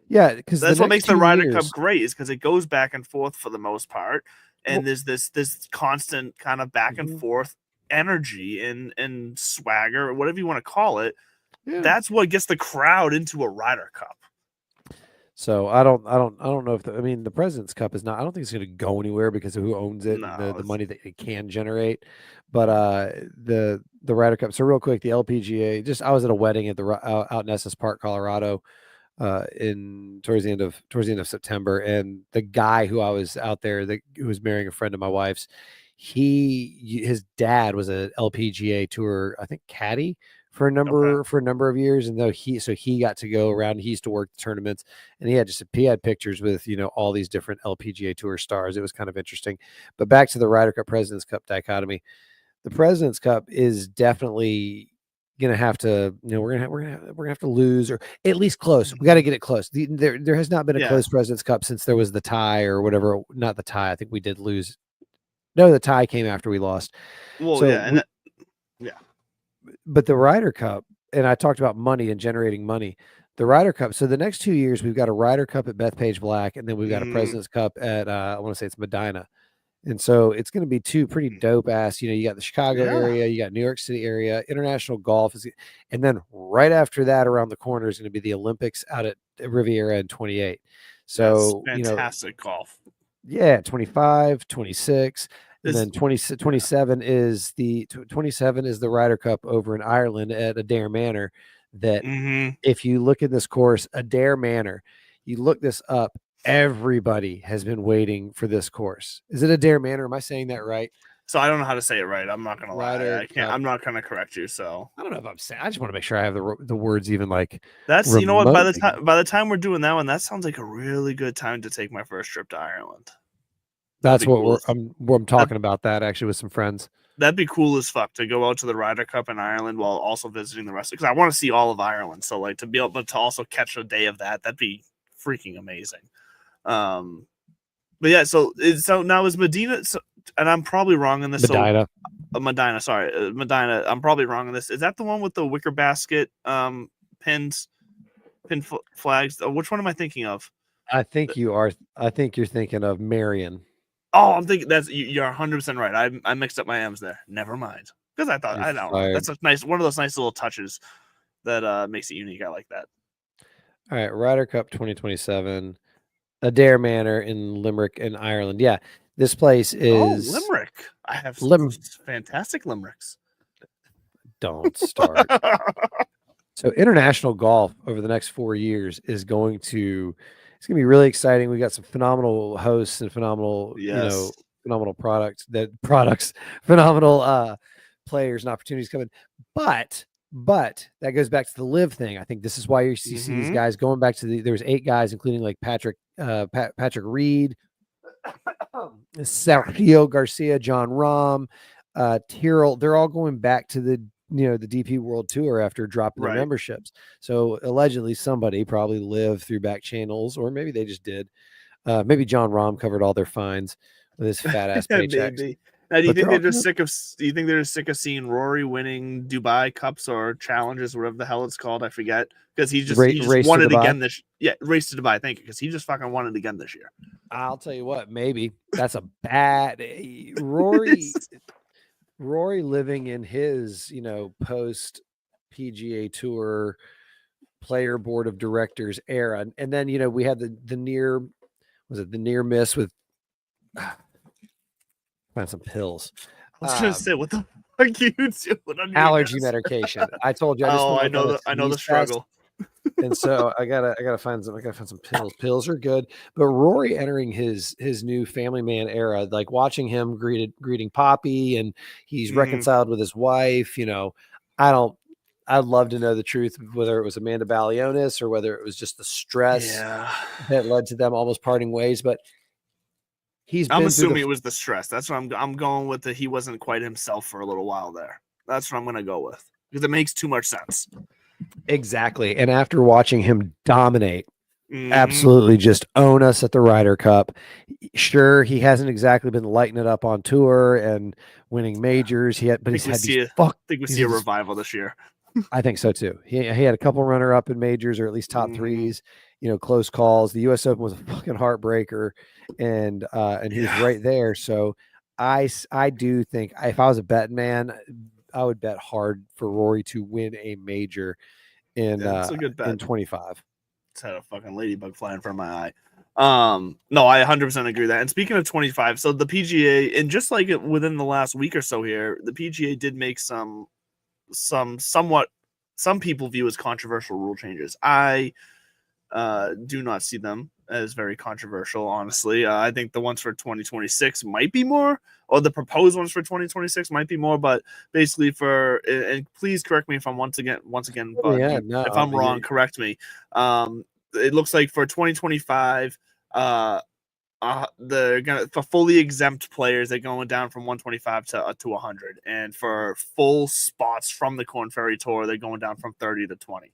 A: Yeah, because
B: That's what makes the Ryder Cup great, is because it goes back and forth for the most part, and there's this constant kind of back and forth energy and swagger, or whatever you want to call it.
A: Yeah.
B: That's what gets the crowd into a Ryder Cup.
A: So I don't know if the President's Cup is not. I don't think it's going to go anywhere because of who owns it and the money that it can generate. But the Ryder Cup. So real quick, the LPGA. I was at a wedding at the out in Estes Park, Colorado, towards the end of September, and the guy who I was out there, who was marrying a friend of my wife's, his dad was a LPGA tour, I think, caddy for a number of years, and he got to go around. He used to work the tournaments, and he had pictures with all these different LPGA tour stars. It was kind of interesting. But back to the Ryder Cup President's Cup dichotomy. The President's Cup is definitely gonna have to, we're gonna have to lose, or at least close. We got to get it close. There has not been a close President's Cup since there was the tie or whatever. Not the tie. I think we did lose. No, the tie came after we lost.
B: Well,
A: so but the Ryder Cup, and I talked about money and generating money. The Ryder Cup. So the next 2 years, we've got a Ryder Cup at Bethpage Black, and then we've got a President's Cup at I want to say it's Medina. And so it's going to be two pretty dope ass. You got the Chicago area, you got New York City area, international golf and then right after that, around the corner, is going to be the Olympics out at Riviera in 28. So
B: that's fantastic golf.
A: Yeah, 25, 26. And then 27 is the Ryder Cup over in Ireland at Adair Manor. That if you look at this course, Adair Manor, you look this up, everybody has been waiting for this course. Is it Adair Manor? Am I saying that right?
B: So I don't know how to say it right. I'm not gonna lie. I can't. I'm not gonna correct you. So
A: I don't know if I'm saying. I just want to make sure I have the words even like.
B: That's remotely. You know what? By the time we're doing that one, that sounds like a really good time to take my first trip to Ireland.
A: That's what I'm talking about. That actually with some friends.
B: That'd be cool as fuck to go out to the Ryder Cup in Ireland while also visiting the rest, because I want to see all of Ireland. So like to be able to also catch a day of that'd be freaking amazing. But yeah, so now is Medina, and I'm probably wrong on this.
A: Medina.
B: Medina, sorry, Medina. I'm probably wrong on this. Is that the one with the wicker basket pin flags? Which one am I thinking of?
A: I think you are. I think you're thinking of Marion.
B: Oh, I'm thinking you're 100% right. I mixed up my M's there. Never mind. Because I thought, I don't know. That's a nice one of those nice little touches that makes it unique. I like that.
A: All right, Ryder Cup 2027, Adair Manor in Limerick in Ireland. Yeah, this place is
B: Limerick. I have fantastic limericks.
A: Don't start. So international golf over the next 4 years is going to. It's going to be really exciting. We got some phenomenal hosts and phenomenal, phenomenal phenomenal players and opportunities coming. But that goes back to the live thing. I think this is why you see these guys going back to there's 8 guys, including like Patrick Reed, Sergio Garcia, John Rahm, Tyrrell. They're all going back to the DP World Tour after dropping their memberships. So allegedly somebody probably lived through back channels, or maybe they just did. Maybe John Rahm covered all their fines with his fat ass paychecks.
B: Now, do you think they're just sick of? Do you think they're just sick of seeing Rory winning Dubai Cups or challenges, whatever the hell it's called? I forget, because he just won it again this. Yeah, race to Dubai. Thank you, because he just fucking won it again this year.
A: I'll tell you what, maybe that's a bad Rory. Rory living in his, post PGA Tour player board of directors era. And then, we had the near miss with find some pills.
B: I was going to say, what the fuck are you doing?
A: Allergy medication. I told you.
B: I know the struggle.
A: And so I gotta find some pills. Pills are good, but Rory entering his new family man era, like watching him greeting Poppy, and he's reconciled with his wife. I'd love to know the truth, whether it was Amanda Balionis or whether it was just the stress that led to them almost parting ways. But
B: I'm assuming it was the stress. That's what I'm going with. He wasn't quite himself for a little while there. That's what I'm going to go with, because it makes too much sense.
A: Exactly. And after watching him dominate, absolutely just own us at the Ryder Cup. Sure, he hasn't exactly been lighting it up on tour and winning majors yet, but I think we see a revival this year. I think so too. He had a couple runner up in majors, or at least top threes. Close calls. The U.S. Open was a fucking heartbreaker, and he was right there. So I do think if I was a betting man, I would bet hard for Rory to win a major in
B: That's a good bet.
A: in 25.
B: Just had a fucking ladybug fly in front of my eye. No, I 100% agree with that. And speaking of 25, so the PGA, and just like within the last week or so here, the PGA did make some somewhat, some people view as controversial rule changes. I do not see them as very controversial, honestly. I think the ones for 2026 might be more, or the proposed ones for 2026 might be more, but basically and please correct me if I'm once again, but if I'm wrong, correct me. It looks like for 2025, they're gonna, for fully exempt players, they're going down from 125 to 100, and for full spots from the Corn Ferry Tour, they're going down from 30 to 20.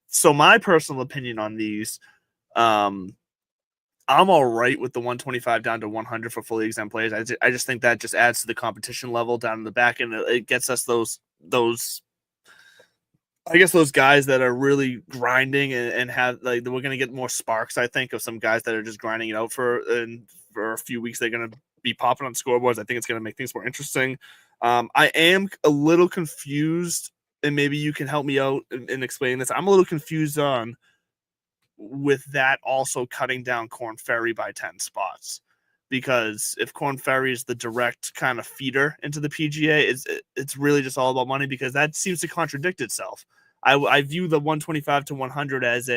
B: So my personal opinion on these, I'm all right with the 125 down to 100 for fully exempt players. I just think that just adds to the competition level down in the back, and it gets us those I guess those guys that are really grinding and have, like, we're going to get more sparks, I think, of some guys that are just grinding it out for a few weeks. They're going to be popping on scoreboards. I think it's going to make things more interesting. I am a little confused, and maybe you can help me out in explaining this. I'm a little confused on with that also cutting down Corn Ferry by 10 spots. Because if Corn Ferry is the direct kind of feeder into the PGA, it's really just all about money, because that seems to contradict itself. I view the 125 to 100 as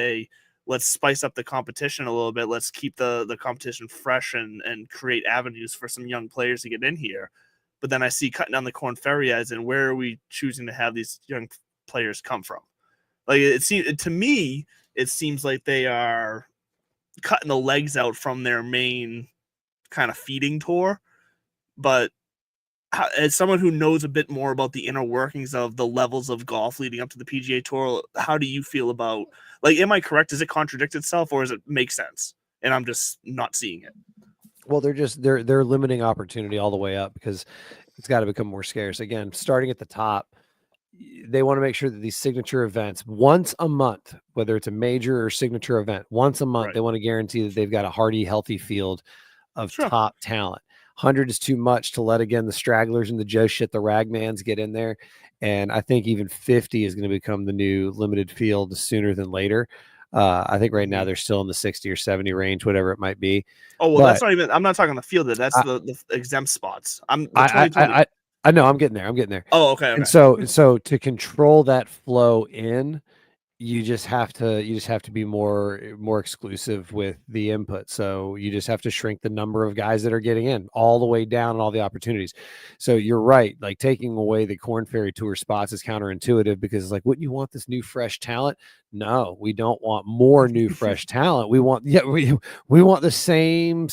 B: let's spice up the competition a little bit. Let's keep the competition fresh and create avenues for some young players to get in here. But then I see cutting down the Corn Ferry as in, where are we choosing to have these young players come from? Like, to me, it seems like they are cutting the legs out from their main kind of feeding tour. But as someone who knows a bit more about the inner workings of the levels of golf leading up to the PGA Tour, how do you feel about, like, am I correct? Does it contradict itself, or does it make sense and I'm just not seeing it?
A: Well, they're limiting opportunity all the way up, because it's got to become more scarce. Again, starting at the top, they want to make sure that these signature events once a month, whether it's a major or signature event, once a month, they want to guarantee that they've got a hearty, healthy field of top talent. 100 is too much to let, again, the stragglers and the Joe shit, the ragmans get in there. And I think even 50 is going to become the new limited field sooner than later. I think right now they're still in the 60 or 70 range, whatever it might be.
B: Oh, well, that's not even, I'm not talking the field. That's the exempt spots.
A: I know I'm getting there.
B: Oh, okay.
A: And so to control that flow in, you just have to be more exclusive with the input. So you just have to shrink the number of guys that are getting in all the way down and all the opportunities. So you're right. Like, taking away the Corn Ferry Tour spots is counterintuitive, because it's like, wouldn't you want this new fresh talent? No, we don't want more new fresh talent. We want, we want the same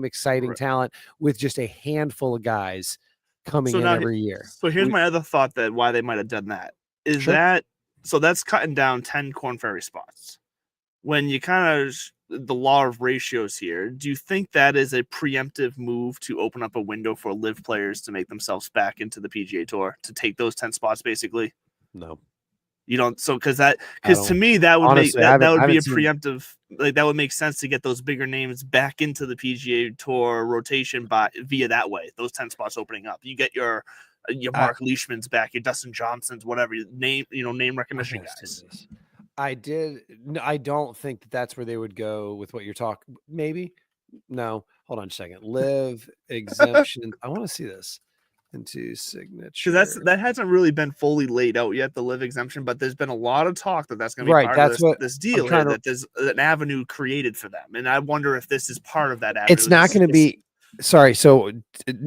A: exciting talent with just a handful of guys coming in every year.
B: So here's my other thought, that why they might have done that is that, so that's cutting down 10 Corn Ferry spots. When you kind of, the law of ratios here, do you think that is a preemptive move to open up a window for live players to make themselves back into the PGA Tour, to take those 10 spots, basically?
A: No.
B: You don't, so because to me that would honestly, make that would be a preemptive, like, that would make sense to get those bigger names back into the PGA Tour rotation via that way. Those 10 spots opening up, you get your Mark Leishman's back, your Dustin Johnson's, whatever name recognition guys.
A: I don't think that's where they would go with what you're talking. Maybe. No, hold on a second. Live exemption. I want to see this into signature.
B: That hasn't really been fully laid out yet, the live exemption, but there's been a lot of talk that that's going to be part of this deal here, that there's an avenue created for them. And I wonder if this is part of that avenue.
A: It's not going to be. Sorry, so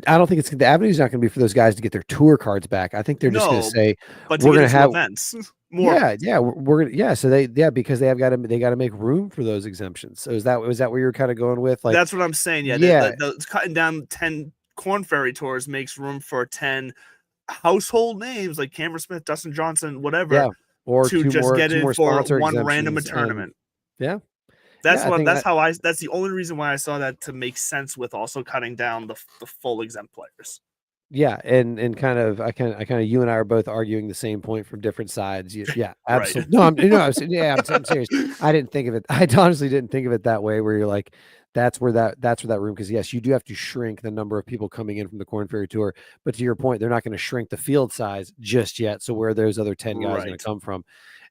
A: I don't think the avenue's not going to be for those guys to get their tour cards back. I think they're just going to say,
B: we're going to have events.
A: More. We're gonna, so because they got to make room for those exemptions. So was that where you're kind of going with? Like,
B: that's what I'm saying. The cutting down 10 Corn Ferry tours makes room for 10 household names like Cameron Smith, Dustin Johnson, whatever,
A: or
B: to just get in for one random tournament. That's the only reason why I saw that, to make sense with also cutting down the full exempt players.
A: Yeah, and kind of I kind of you and I are both arguing the same point from different sides. Yeah,
B: Right.
A: absolutely. No, I'm serious. I didn't think of it. I honestly didn't think of it that way. Where you're like, that's where that room. Because yes, you do have to shrink the number of people coming in from the Corn Ferry Tour. But to your point, they're not going to shrink the field size just yet. So where are those other 10 guys going to
B: Right.
A: come from?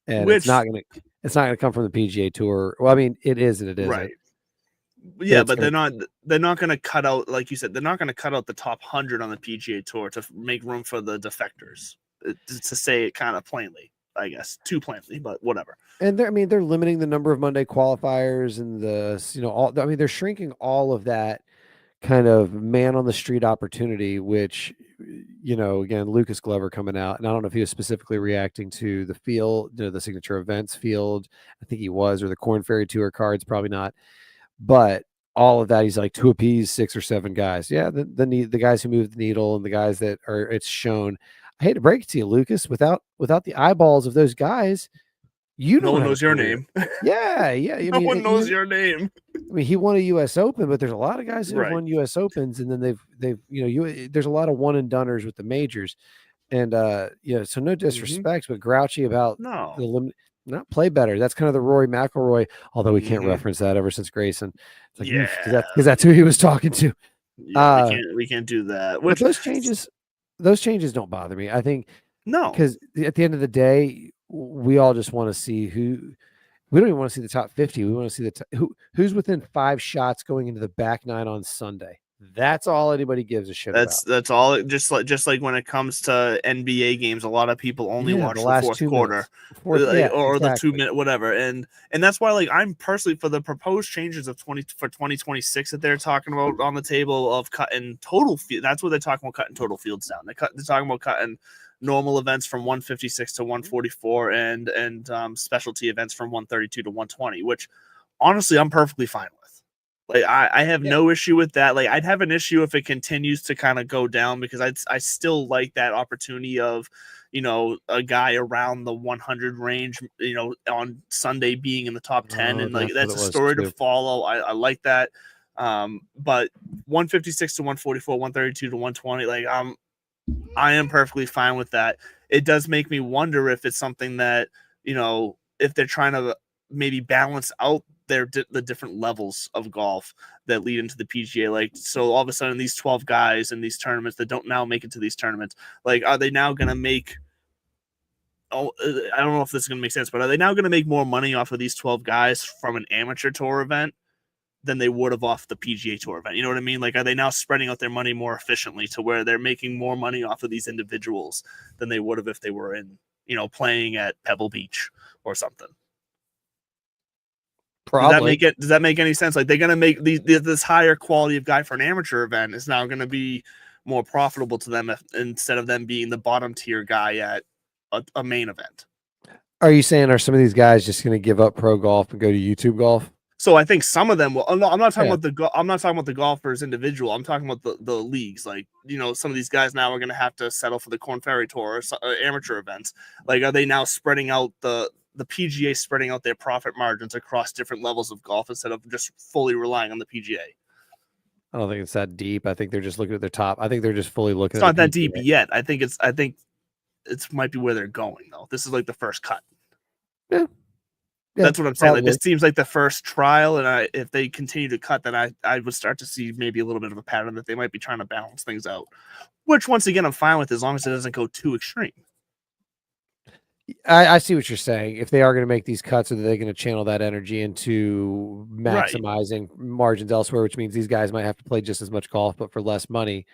A: And
B: Which
A: it's not going to come from the PGA Tour. Well, I mean, it is and it isn't.
B: right. Yeah,
A: It's
B: but
A: gonna
B: they're not going to cut out, like you said, they're not going to cut out the top 100 on the PGA Tour to make room for the defectors. To say it kind of plainly, I guess, too plainly, but whatever.
A: And they're limiting the number of Monday qualifiers and they're shrinking all of that kind of man on the street opportunity, which, again, Lucas Glover coming out, and I don't know if he was specifically reacting to the field, the signature events field. I think he was, or the Corn Ferry Tour cards, probably not. But all of that, he's like to appease 6 or 7 guys. Yeah, the guys who move the needle and the guys that are it's shown. I hate to break it to you, Lucas, without the eyeballs of those guys, you
B: No
A: don't
B: one
A: have a
B: knows your
A: career.
B: name.
A: Yeah, yeah.
B: No one knows your name.
A: I mean, he won a U.S. Open, but there's a lot of guys who have
B: Right.
A: won U.S. Opens, and then there's a lot of one and doneers with the majors, and so no disrespect, but grouchy about
B: No.
A: the limit. Not play better. That's kind of the Rory McIlroy, although we can't
B: Mhm.
A: reference that ever since Grayson. It's like,
B: Yeah.
A: because that's who he was talking to.
B: Yeah, we can't do that.
A: But
B: Which
A: those changes don't bother me. I think
B: no.
A: because at the end of the day, we all just want to see who. We don't even want to see the top 50. We want to see who's within 5 shots going into the back 9 on Sunday. That's all anybody gives a shit about.
B: That's all. Just like when it comes to NBA games, a lot of people only watch
A: the
B: the
A: last
B: fourth
A: 2
B: quarter,
A: minutes.
B: or the
A: Exactly.
B: 2-minute whatever, and that's why, like, I'm personally for the proposed changes of 2026 that they're talking about on the table of cutting total field. That's what they're talking about, cutting total fields down. They're talking about cutting normal events from 156 to 144 and specialty events from 132 to 120, which honestly I'm perfectly fine with. Like, I have no issue with that. Like, I'd have an issue if it continues to kind of go down, because I still like that opportunity of, a guy around the 100 range, on Sunday being in the top 10, and like that's a story to follow. I like that. But 156 to 144, 132 to 120, like I am perfectly fine with that. It does make me wonder if it's something that, if they're trying to maybe balance out the different levels of golf that lead into the PGA. Like, so all of a sudden these 12 guys in these tournaments that don't now make it to these tournaments, like, are they now going to make, I don't know if this is going to make sense, but are they now going to make more money off of these 12 guys from an amateur tour event than they would have off the PGA Tour event? You know what I mean? Like, are they now spreading out their money more efficiently to where they're making more money off of these individuals than they would have if they were in, playing at Pebble Beach or something?
A: Probably.
B: Does that make any sense? Like, they're going to make this higher quality of guy for an amateur event is now going to be more profitable to them instead of them being the bottom tier guy at a main event.
A: Are you saying are some of these guys just going to give up pro golf and go to YouTube golf?
B: So I think some of them will. I'm not talking about the golfers individual. I'm talking about the leagues. Like, some of these guys now are going to have to settle for the Corn Ferry Tour or amateur events. Like, are they now spreading out the PGA, spreading out their profit margins across different levels of golf instead of just fully relying on the PGA?
A: I don't think it's that deep. I think they're just looking at their top. I think they're just fully looking.
B: It's not that deep yet. I think it might be where they're going though. This is like the first cut.
A: Yeah.
B: That's what I'm saying.
A: Probably.
B: Like, this seems like the first trial, and if they continue to cut, then I would start to see maybe a little bit of a pattern that they might be trying to balance things out. Which, once again, I'm fine with as long as it doesn't go too extreme.
A: I see what you're saying. If they are going to make these cuts, are they going to channel that energy into maximizing margins elsewhere, which means these guys might have to play just as much golf, but for less money?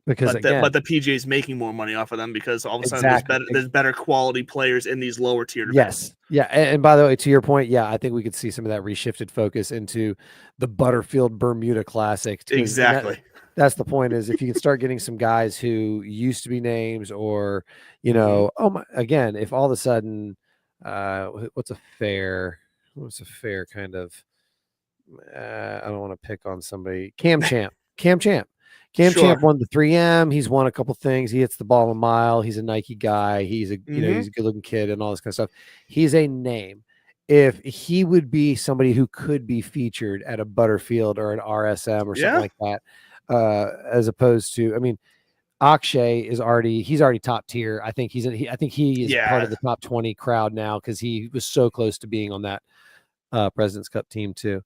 A: Because
B: but the PGA is making more money off of them because all of a sudden there's better quality players in these lower tier events.
A: Yes. Yeah. And by the way, to your point, yeah, I think we could see some of that reshifted focus into the Butterfield Bermuda Classic.
B: Exactly.
A: That's the point, is if you can start getting some guys who used to be names, or, again, if all of a sudden, what's a fair kind of, I don't want to pick on somebody. Cam Champ. Champ won the 3M. He's won a couple things. He hits the ball a mile. He's a Nike guy. He's a he's a good looking kid and all this kind of stuff. He's a name. If he would be somebody who could be featured at a Butterfield or an RSM or something like that, as opposed to, Akshay is he's already top tier. I think I think he is part
B: Yeah.
A: of the top 20 crowd now because he was so close to being on that President's Cup team too.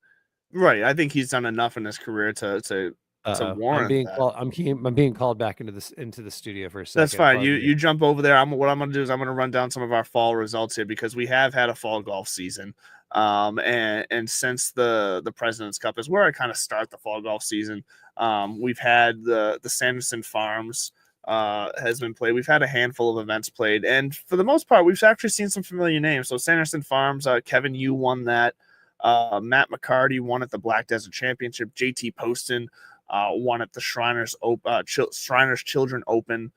B: Right. I think he's done enough in his career to
A: I'm
B: warrant
A: being
B: that.
A: called. I'm being called back into the studio for a second.
B: That's fine.
A: Pardon me.
B: You jump over there. What I'm going to do is I'm going to run down some of our fall results here because we have had a fall golf season. And since the President's Cup is where I kind of start the fall golf season. We've had the Sanderson Farms has been played. We've had a handful of events played, and for the most part, we've actually seen some familiar names. So Sanderson Farms, Kevin Yu won that. Matt McCarty won at the Black Desert Championship. JT Poston won at the Shriners Children's Open.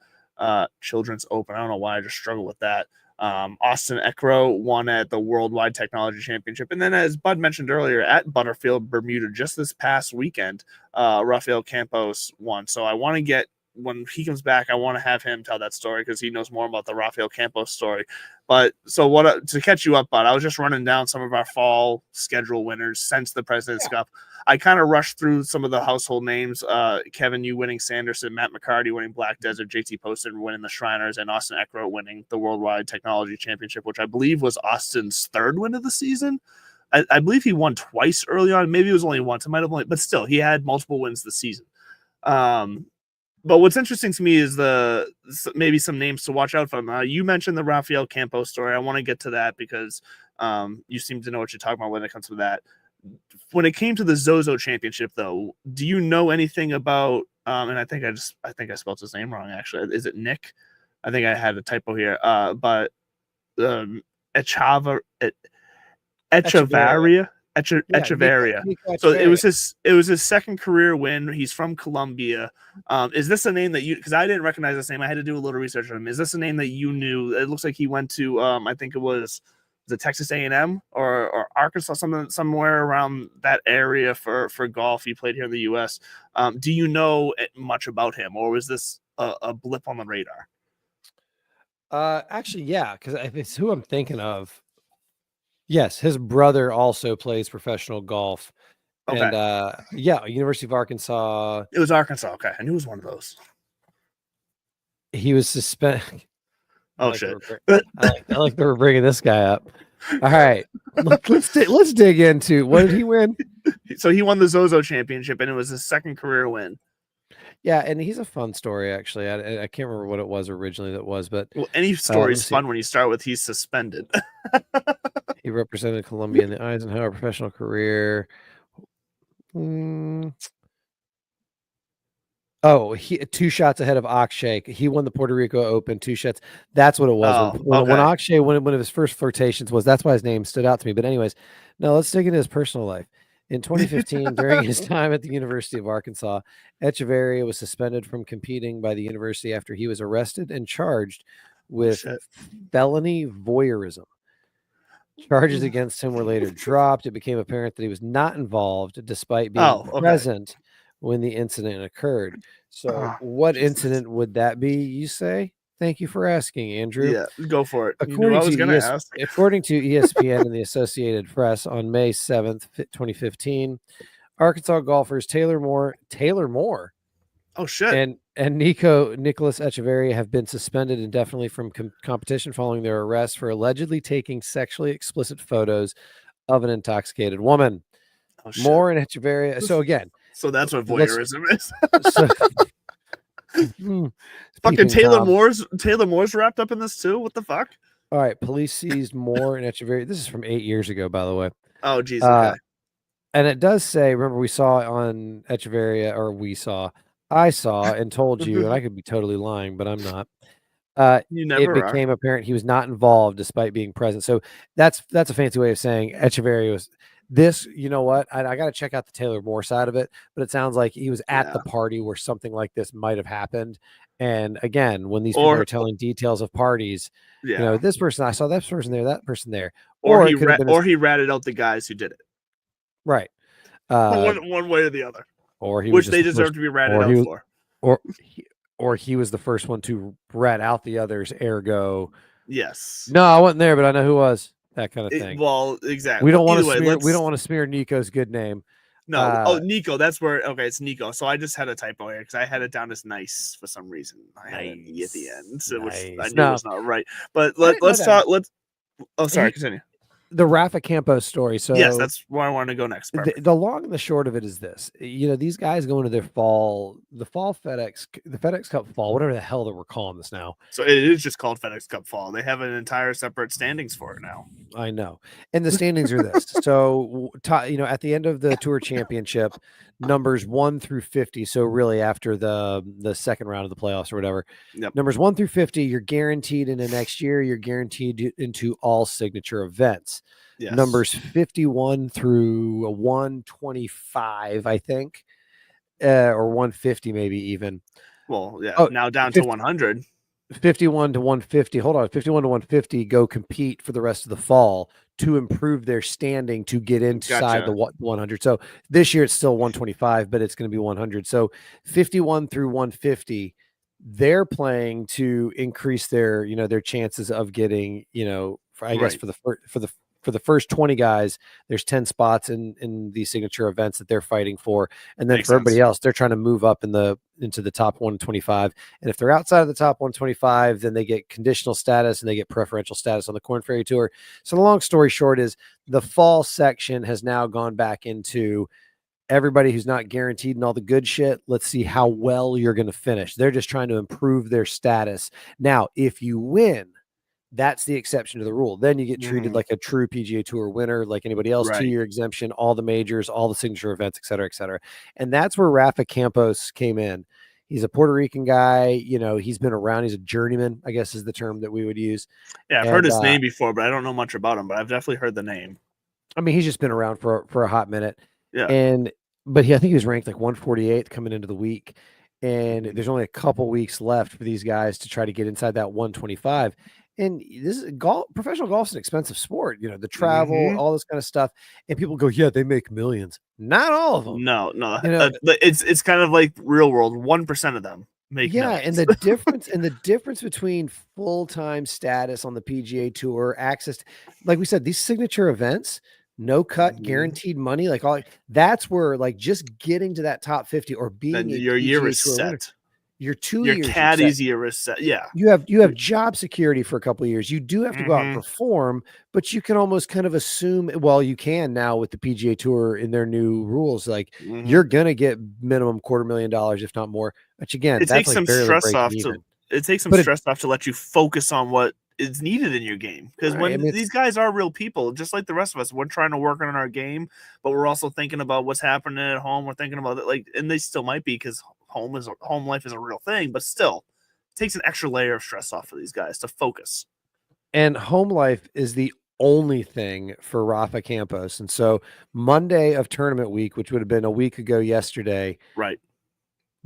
B: Children's Open. I don't know why I just struggle with that. Austin Eckrow won at the Worldwide Technology Championship. And then, as Bud mentioned earlier, at Butterfield, Bermuda, just this past weekend, Rafael Campos won. So I want to get, when he comes back, I want to have him tell that story because he knows more about the Rafael Campos story. But so to catch you up, Bud, I was just running down some of our fall schedule winners since the President's Cup. I kind of rushed through some of the household names. Kevin Yu winning Sanderson, Matt McCarty winning Black Desert, JT Poston winning the Shriners, and Austin Eckrow winning the Worldwide Technology Championship, which I believe was Austin's third win of the season. I believe he won twice early on. Maybe it was only once. It might have only, but still, he had multiple wins this season. But what's interesting to me is maybe some names to watch out for. You mentioned the Rafael Campos story. I want to get to that because you seem to know what you're talking about when it comes to that. When it came to the Zozo Championship, though, do you know anything about? And I think I spelled his name wrong. Actually, is it Nick? I think I had a typo here. But Echevarria. Echevarria. So it was his second career win. He's from Colombia. Is this a name that you? Because I didn't recognize this name. I had to do a little research on him. Is this a name that you knew? It looks like he went to. I think it was the Texas A&M or Arkansas, somewhere around that area for golf. He played here in the U.S. Do you know much about him, or was this a blip on the radar?
A: Actually, yeah, because it's who I'm thinking of. Yes, his brother also plays professional golf.
B: Okay.
A: And yeah, University of Arkansas.
B: It was Arkansas. Okay, I knew it was one of those.
A: He was suspended.
B: Oh shit!
A: I like that we're bringing this guy up. All right, let's dig into what did he win?
B: So he won the Zozo Championship, and it was his second career win.
A: Yeah, and he's a fun story actually. I can't remember what it was originally that was, but
B: any story is fun when you start with he's suspended.
A: He represented Colombia in the Eisenhower professional career. Oh, he 2 shots ahead of Akshay. He won the Puerto Rico Open 2 shots. That's what it was. When Akshay, one of his first flirtations was, that's why his name stood out to me. But anyways, now let's dig into his personal life. In 2015, during his time at the University of Arkansas, Echevarria was suspended from competing by the university after he was arrested and charged with felony voyeurism. Charges against him were later dropped. It became apparent that he was not involved despite being present when the incident occurred. So what incident would that be, you say? Thank you for asking, Andrew.
B: Yeah, go for it.
A: According to ESPN and the Associated Press on May 7th, 2015, Arkansas golfers Taylor Moore.
B: Oh shit.
A: And Nicholas Echevarria have been suspended indefinitely from competition following their arrest for allegedly taking sexually explicit photos of an intoxicated woman. Oh, Moore and Echevarria. So again,
B: so that's what voyeurism is. Fucking Taylor Moore's wrapped up in this too. What the fuck?
A: All right, police seized Moore and Echevarria. This is from 8 years ago, by the way.
B: Oh, geez. Okay.
A: And it does say, remember, we saw on Echevarria, or I saw and told you, and I could be totally lying, but I'm not. It became apparent he was not involved despite being present. So that's a fancy way of saying Echevarria was this. You know what? I got to check out the Taylor Moore side of it, but it sounds like he was at the party where something like this might have happened. And again, when these people are telling details of parties, you know, this person, I saw that person there, that person there,
B: or he ratted out the guys who did it.
A: Right.
B: One way or the other.
A: Or he
B: which they deserve to be ratted out for.
A: Or he was the first one to rat out the others, ergo.
B: Yes.
A: No, I wasn't there, but I know who was. That kind of thing.
B: Well, exactly.
A: We don't want to smear Nico's good name.
B: No. Oh, Nico. That's where. Okay, it's Nico. So I just had a typo here because I had it down as nice for some reason. I had an E at the end, which I knew was not right. But let's talk. Oh, sorry. Continue.
A: The Rafa Campos story. So
B: yes, that's where I want to go next.
A: The long and the short of it is this: these guys go into the FedEx Cup fall, whatever the hell that we're calling this now.
B: So it is just called FedEx Cup fall. They have an entire separate standings for it now.
A: I know, and the standings are this. So at the end of the Tour Championship, numbers 1 through 50. So really, after the second round of the playoffs or whatever, numbers 1 through 50, you're guaranteed in the next year. You're guaranteed into all signature events. Yes. Numbers 51 through 125, I think, or 150, maybe even.
B: Well, yeah. Now down to 100.
A: 51 to 150. Hold on. 51 to 150 go compete for the rest of the fall to improve their standing to get inside the 100. So this year it's still 125, but it's going to be 100. So 51 through 150, they're playing to increase their chances of getting, I guess for the first 20 guys, there's 10 spots in these signature events that they're fighting for. And then Makes for everybody sense. Else, they're trying to move up into the top 125. And if they're outside of the top 125, then they get conditional status and they get preferential status on the Corn Ferry Tour. So the long story short is the fall section has now gone back into everybody who's not guaranteed and all the good shit. Let's see how well you're going to finish. They're just trying to improve their status. Now, if you win, that's the exception to the rule. Then you get treated like a true PGA Tour winner, like anybody else, 2-year exemption, all the majors, all the signature events, et cetera, et cetera. And that's where Rafa Campos came in. He's a Puerto Rican guy. He's been around. He's a journeyman, I guess is the term that we would use.
B: Yeah, I've heard his name before, but I don't know much about him, but I've definitely heard the name.
A: I mean, he's just been around for a hot minute.
B: Yeah.
A: But I think he was ranked like 148th coming into the week. And there's only a couple weeks left for these guys to try to get inside that 125. And this is professional golf's an expensive sport, the travel, all this kind of stuff. And people go, yeah, they make millions. Not all of them.
B: No. It's kind of like real world. 1% of them make millions.
A: And the difference between full-time status on the PGA Tour, access to, like we said, these signature events, no cut, guaranteed money, that's where just getting to that top 50 or being
B: your year is set. Winner,
A: your 2 years.
B: Your caddy's year is set. Yeah.
A: You have job security for a couple of years. You do have to go out and perform, but you can almost kind of assume, well, you can now with the PGA Tour in their new rules, you're going to get minimum $250,000, if not more. Which again,
B: it takes some stress off to let you focus on what is needed in your game. Because these guys are real people, just like the rest of us. We're trying to work on our game, but we're also thinking about what's happening at home. We're thinking about it, and they still might be because home life is a real thing, but still it takes an extra layer of stress off for these guys to focus.
A: And home life is the only thing for Rafa Campos. And so Monday of tournament week, which would have been a week ago yesterday,
B: right?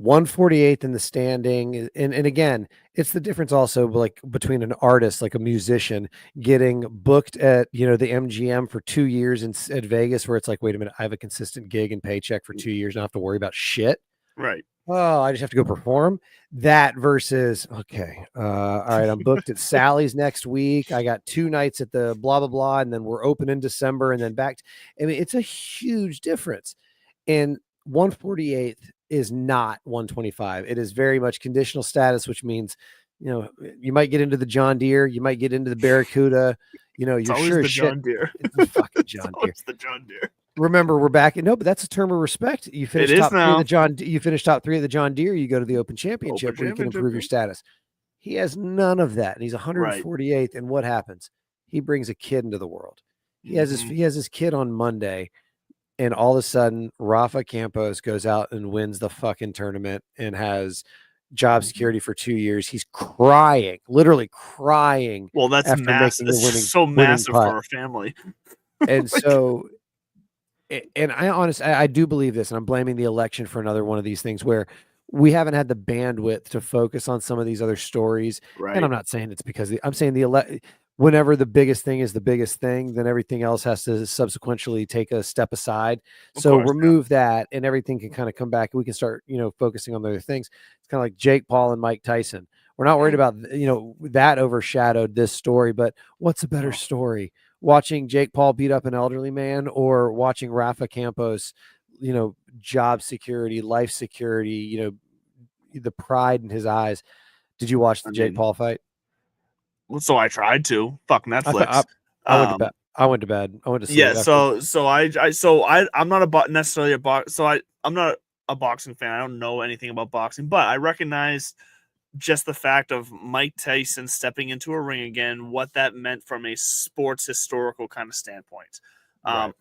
A: 148th in the standing. And again, it's the difference also between an artist, like a musician, getting booked at, the MGM for 2 years at Vegas, where it's like, wait a minute, I have a consistent gig and paycheck for 2 years. I don't have to worry about shit.
B: Right.
A: Oh, I just have to go perform that versus, okay. All right. I'm booked at Sally's next week. I got 2 nights at the blah, blah, blah. And then we're open in December and then back. It's a huge difference. And 148th is not 125. It is very much conditional status, which means, you might get into the John Deere, you might get into the Barracuda, you're sure as shit.
B: John Deere.
A: It's the fucking John Deere.
B: It's the John Deere.
A: Remember, we're back. No, but that's a term of respect. You finish top 3 of the John. You finish top 3 of the John Deere. You go to the Open Championship where you can improve your status. He has none of that, and he's 148th. And what happens? He brings a kid into the world. He has his kid on Monday. And all of a sudden, Rafa Campos goes out and wins the fucking tournament and has job security for 2 years. He's crying, literally crying.
B: Well, that's massive. It's so massive for our family.
A: And so, and I do believe this, and I'm blaming the election for another one of these things where we haven't had the bandwidth to focus on some of these other stories.
B: Right.
A: And I'm not saying it's because I'm saying whenever the biggest thing is the biggest thing, then everything else has to subsequently take a step aside. So remove that and everything can kind of come back and we can start, focusing on other things. It's kind of like Jake Paul and Mike Tyson. We're not worried about, that overshadowed this story, but what's a better story? Watching Jake Paul beat up an elderly man or watching Rafa Campos, job security, life security, the pride in his eyes. Did you watch the Jake Paul fight?
B: So I tried to. Fuck Netflix.
A: I went to bed. I went to bed. I went to sleep.
B: Yeah. I'm not necessarily a box. I'm not a boxing fan. I don't know anything about boxing, but I recognize just the fact of Mike Tyson stepping into a ring again, what that meant from a sports historical kind of standpoint.
A: Right.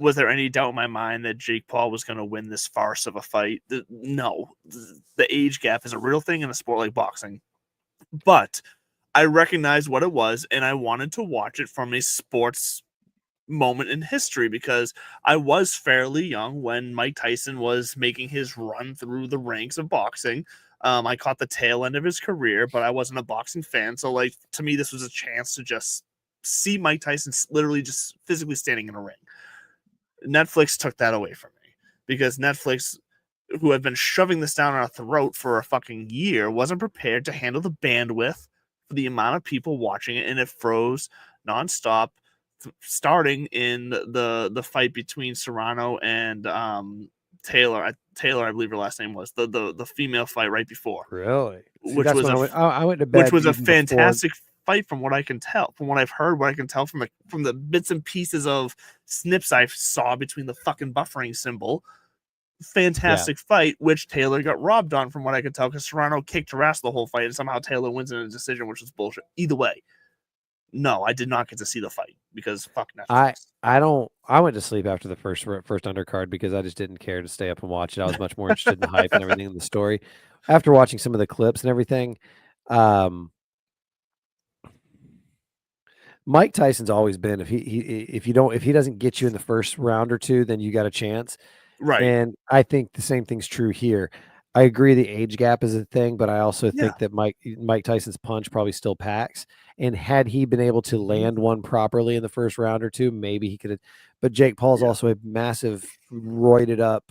B: Was there any doubt in my mind that Jake Paul was going to win this farce of a fight? No. The age gap is a real thing in a sport like boxing. But I recognized what it was, and I wanted to watch it from a sports moment in history because I was fairly young when Mike Tyson was making his run through the ranks of boxing. I caught the tail end of his career, but I wasn't a boxing fan. So, like, to me, this was a chance to just see Mike Tyson literally just physically standing in a ring. Netflix took that away from me because Netflix, who had been shoving this down our throat for a fucking year, wasn't prepared to handle the bandwidth for the amount of people watching it, and it froze nonstop, starting in the fight between Serrano and Taylor, I believe her last name was the female fight right before.
A: Really? See,
B: Which was
A: I went to bed.
B: Which was a fantastic fight from what I can tell, from what I've heard, what I can tell from the bits and pieces of snips I saw between the fucking buffering symbol. Fantastic fight, which Taylor got robbed on from what I could tell, because Serrano kicked her ass the whole fight, and somehow Taylor wins in a decision, which was bullshit. Either way, no, I did not get to see the fight because fuck Netflix.
A: I went to sleep after the first undercard because I just didn't care to stay up and watch it. I was much more interested in the hype and everything in the story. After watching some of the clips and everything, Mike Tyson's always been, if he doesn't get you in the first round or two, then you got a chance.
B: Right.
A: And I think the same thing's true here. I agree the age gap is a thing, but I also think that Mike Tyson's punch probably still packs. And had he been able to land one properly in the first round or two, maybe he could have. But Jake Paul's also a massive, roided up,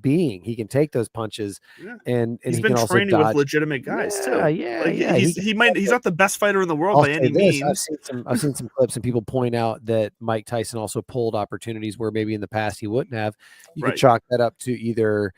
A: being. He can take those punches, and
B: he's
A: he
B: been
A: can also
B: training
A: dodge
B: with legitimate guys too.
A: Yeah.
B: He's not the best fighter in the world by any means.
A: I've seen some clips, and people point out that Mike Tyson also pulled opportunities where maybe in the past he wouldn't have. You could chalk that up to either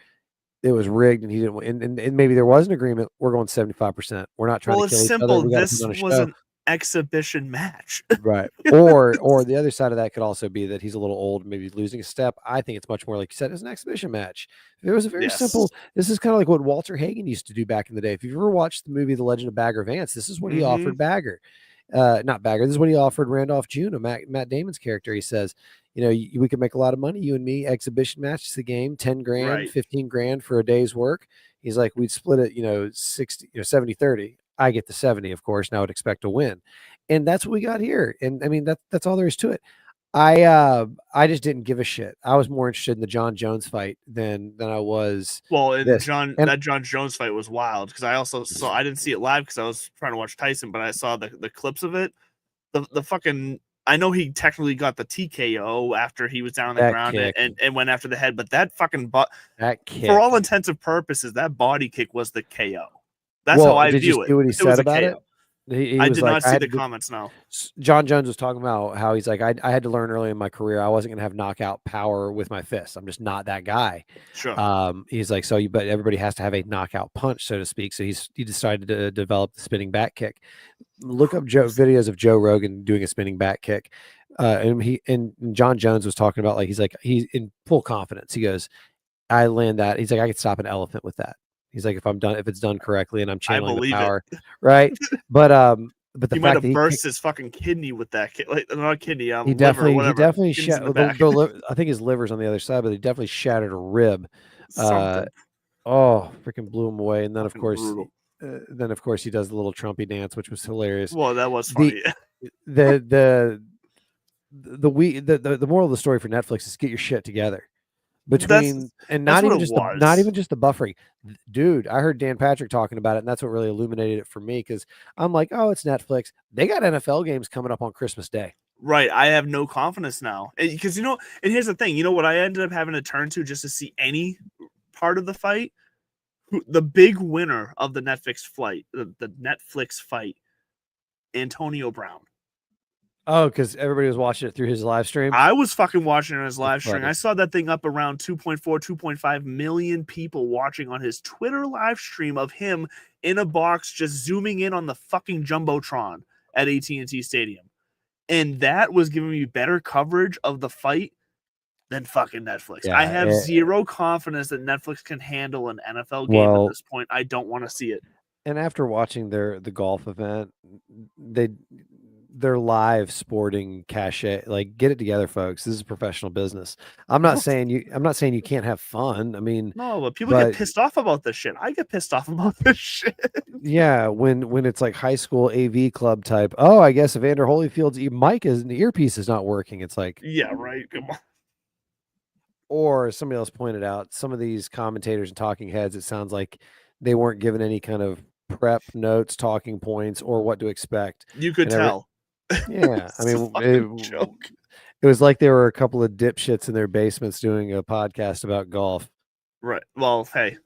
A: it was rigged and he didn't win, and maybe there was an agreement. We're going 75%. We're not trying to kill each other.
B: This was an exhibition match,
A: right? Or the other side of that could also be that he's a little old, maybe losing a step. I think it's much more like you said, it's an exhibition match. It was a very simple. This is kind of like what Walter Hagen used to do back in the day. If you've ever watched the movie The Legend of Bagger Vance, this is what he offered Bagger. Not Bagger. This is what he offered Randolph Juno, Matt Damon's character. He says, we could make a lot of money, you and me, exhibition match the game, 10 grand, 15 grand for a day's work. He's like, we'd split it, 60, 70, 30. I get the 70, of course, and I would expect to win. And that's what we got here. And I mean, that's all there is to it. I just didn't give a shit. I was more interested in the John Jones fight than I was.
B: Well, that John Jones fight was wild because I also saw, I didn't see it live because I was trying to watch Tyson, but I saw the clips of it. The fucking, I know he technically got the TKO after he was down on the ground and went after the head, but that fucking
A: that kick,
B: for all intents and purposes, that body kick was the KO. That's how I view it.
A: Did you see what he said about it?
B: I did not see the comments. No.
A: John Jones was talking about how he's like, I had to learn early in my career I wasn't going to have knockout power with my fists. I'm just not that guy.
B: Sure.
A: He's like, but everybody has to have a knockout punch, so to speak. So he decided to develop the spinning back kick. Look up videos of Joe Rogan doing a spinning back kick, and John Jones was talking about he's in full confidence. He goes, I land that. He's like, I could stop an elephant with that. He's like, if it's done correctly and I'm channeling the power, right? But the
B: he might have burst his fucking kidney with that, not kidney.
A: He definitely shattered. I think his liver's on the other side, but he definitely shattered a rib. Freaking blew him away. And then of course he does the little Trumpy dance, which was hilarious.
B: Well, that was funny.
A: The moral of the story for Netflix is get your shit together. Not even just the buffering, dude. I heard Dan Patrick talking about it, and that's what really illuminated it for me, because I'm like, oh, it's Netflix. They got NFL games coming up on Christmas Day.
B: Right. I have no confidence now because and here's the thing. You know what I ended up having to turn to just to see any part of the fight? The big winner of the Netflix fight, Antonio Brown.
A: Oh, because everybody was watching it through his live stream.
B: I was fucking watching on his live
A: That's
B: stream.
A: funny.
B: I saw that thing up around 2.4, 2.5 million people watching on his Twitter live stream of him in a box just zooming in on the fucking Jumbotron at AT&T Stadium. And that was giving me better coverage of the fight than fucking Netflix.
A: Yeah,
B: I have zero confidence that Netflix can handle an NFL game at this point. I don't want to see it.
A: And after watching the golf event, their live sporting cachet, like, get it together, folks. This is professional business. I'm not saying you can't have fun. I mean,
B: no, but people get pissed off about this shit. I get pissed off about this shit.
A: Yeah, when it's like high school AV club type. Oh, I guess Evander Holyfield's mic is the earpiece is not working. It's like,
B: yeah, right. Come on.
A: Or somebody else pointed out, some of these commentators and talking heads, it sounds like they weren't given any kind of prep notes, talking points, or what to expect.
B: You could tell.
A: Yeah, I mean, it was like there were a couple of dipshits in their basements doing a podcast about golf.
B: Right. Well, hey,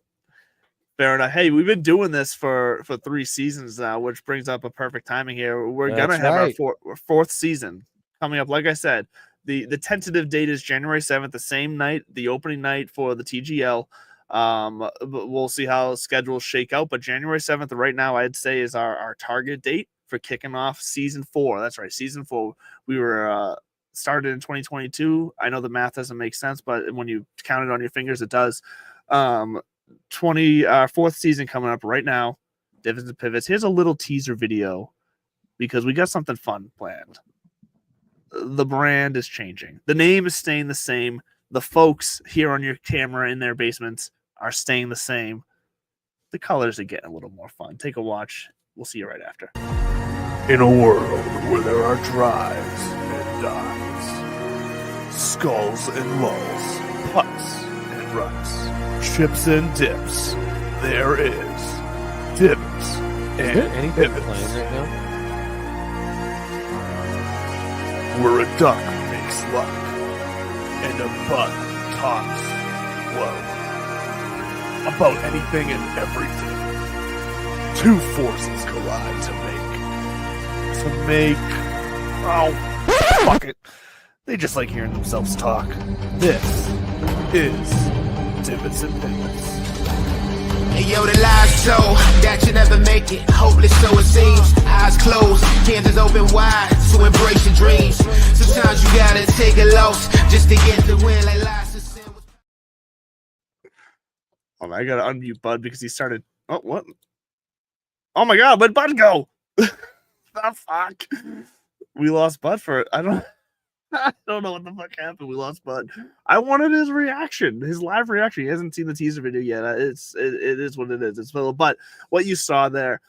B: fair enough. Hey, we've been doing this for 3 seasons now, which brings up a perfect timing here. We're gonna have our fourth season coming up. Like I said, the tentative date is January 7th, the same night, the opening night for the TGL. But we'll see how schedules shake out. But January 7th, right now, I'd say is our target date for kicking off season 4. That's right, season 4. We were started in 2022. I know the math doesn't make sense, but when you count it on your fingers, it does. 4th season coming up right now. Divots and Pivots. Here's a little teaser video because we got something fun planned. The brand is changing. The name is staying the same. The folks here on your camera in their basements are staying the same. The colors are getting a little more fun. Take a watch. We'll see you right after.
D: In a world where there are drives and dives, skulls and lulls, putts and ruts, chips and dips, there is Divots and
A: anything
D: Pivots.
A: playing right now?
D: Where a duck makes luck and a butt talks low about anything and everything. Two forces collide to make fuck it. They just like hearing themselves talk. This is Divots and Pivots.
E: Hey yo, the live show that you never make it. Hopeless, so it seems. Eyes closed, canvas open wide to embrace your dreams. Sometimes you gotta take a loss just to get the win. Like lies to sin.
B: Oh, I gotta unmute Bud because he started. Oh, what? Oh my God, where'd Bud go? The fuck? We lost Bud for I don't know what the fuck happened. We lost Bud. I wanted his reaction, his live reaction. He hasn't seen the teaser video yet. It is what it is. It's little, but what you saw there,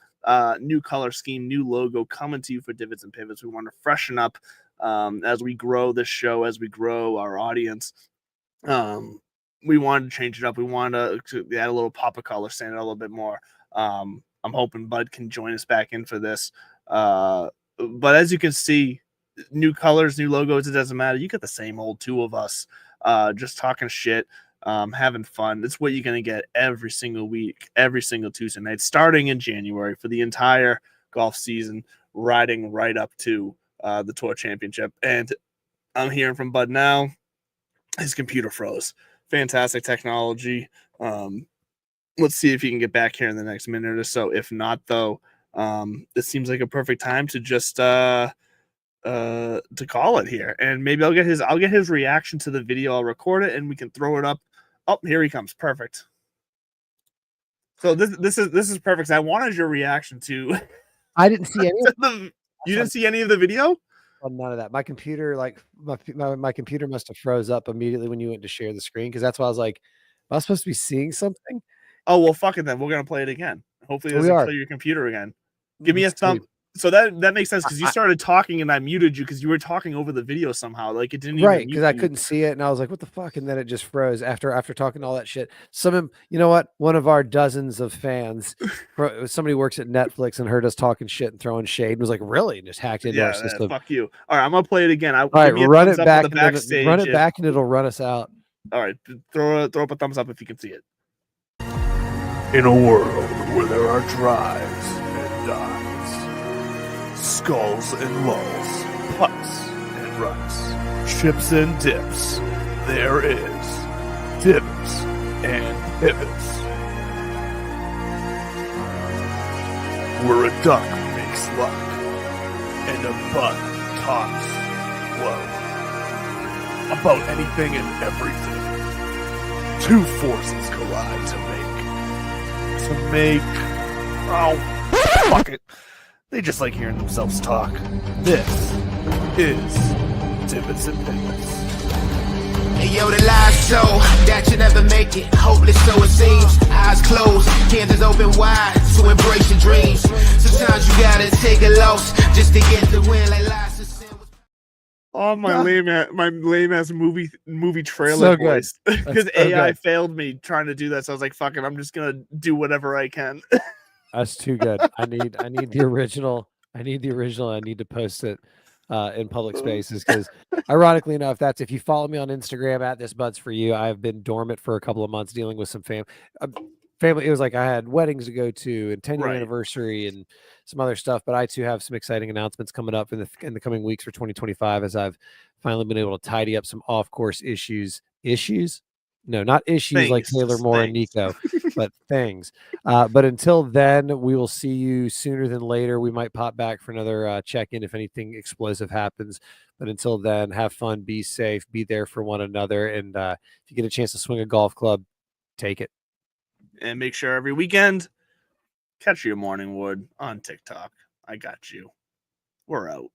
B: new color scheme, new logo coming to you for Divots and Pivots. We want to freshen up as we grow this show, as we grow our audience. We wanted to change it up. We wanted to add a little pop of color, stand out a little bit more. I'm hoping Bud can join us back in for this. But as you can see, new colors, new logos, it doesn't matter. You get the same old two of us just talking shit, having fun. It's what you're going to get every single week, every single Tuesday night, starting in January for the entire golf season, riding right up to the Tour Championship. And I'm hearing from Bud now. His computer froze. Fantastic technology. Let's see if he can get back here in the next minute or so. If not, though, it seems like a perfect time to just to call it here, and maybe I'll get his reaction to the video. I'll record it and we can throw it up. Oh, here he comes. Perfect. So this is perfect. I wanted your reaction to.
A: I didn't see any.
B: You didn't see any of the video?
A: Well, none of that. My computer, like my computer, must have froze up immediately when you went to share the screen, because that's why I was like, "Am I supposed to be seeing something?"
B: Oh well, fuck it then. We're gonna play it again. Hopefully, it doesn't clear your computer again. Give me a thumb. So that makes sense because you started talking and I muted you because you were talking over the video somehow. Like it didn't
A: right, because I couldn't see it and I was like, "What the fuck?" And then it just froze after talking all that shit. You know what? One of our dozens of fans, somebody works at Netflix and heard us talking shit and throwing shade and was like, "Really?" And just hacked into our system.
B: Fuck you. All right, I'm gonna play it again.
A: All right, run it back. Run it back and it'll run us out.
B: All right, throw up a thumbs up if you can see it.
D: In a world where there are drives and dives, skulls and lulls, putts ruts, chips and dips. There is divots and pivots. Where a duck makes luck and a buck talks low about anything and everything. Two forces collide to make. Oh, fuck it. They just like hearing themselves talk. This is Divots and Pivots.
E: Hey yo, the lies so that you never make it. Hopeless, so it seems. Eyes closed, candles open wide to embrace your dreams. Sometimes you gotta take a loss just to get the win. Like lies to sin.
B: Oh, my lame ass movie trailer
A: So good.
B: voice because
A: That's so
B: AI
A: good.
B: failed me trying to do that. So I was like, "Fuck it, I'm just gonna do whatever I can."
A: That's too good. I need the original. I need the original. I need to post it in public spaces because, ironically enough, that's if you follow me on Instagram at this buds for you. I've been dormant for a couple of months dealing with some family. It was like I had weddings to go to and 10-year
B: Right.
A: anniversary and some other stuff. But I too have some exciting announcements coming up in the coming weeks for 2025 as I've finally been able to tidy up some off course issues. No, not issues like
B: Things,
A: Taylor
B: just
A: Moore and
B: things.
A: Nico, but things. But until then, we will see you sooner than later. We might pop back for another check-in if anything explosive happens. But until then, have fun, be safe, be there for one another. And if you get a chance to swing a golf club, take it.
B: And make sure every weekend catch your morning wood on TikTok. I got you. We're out.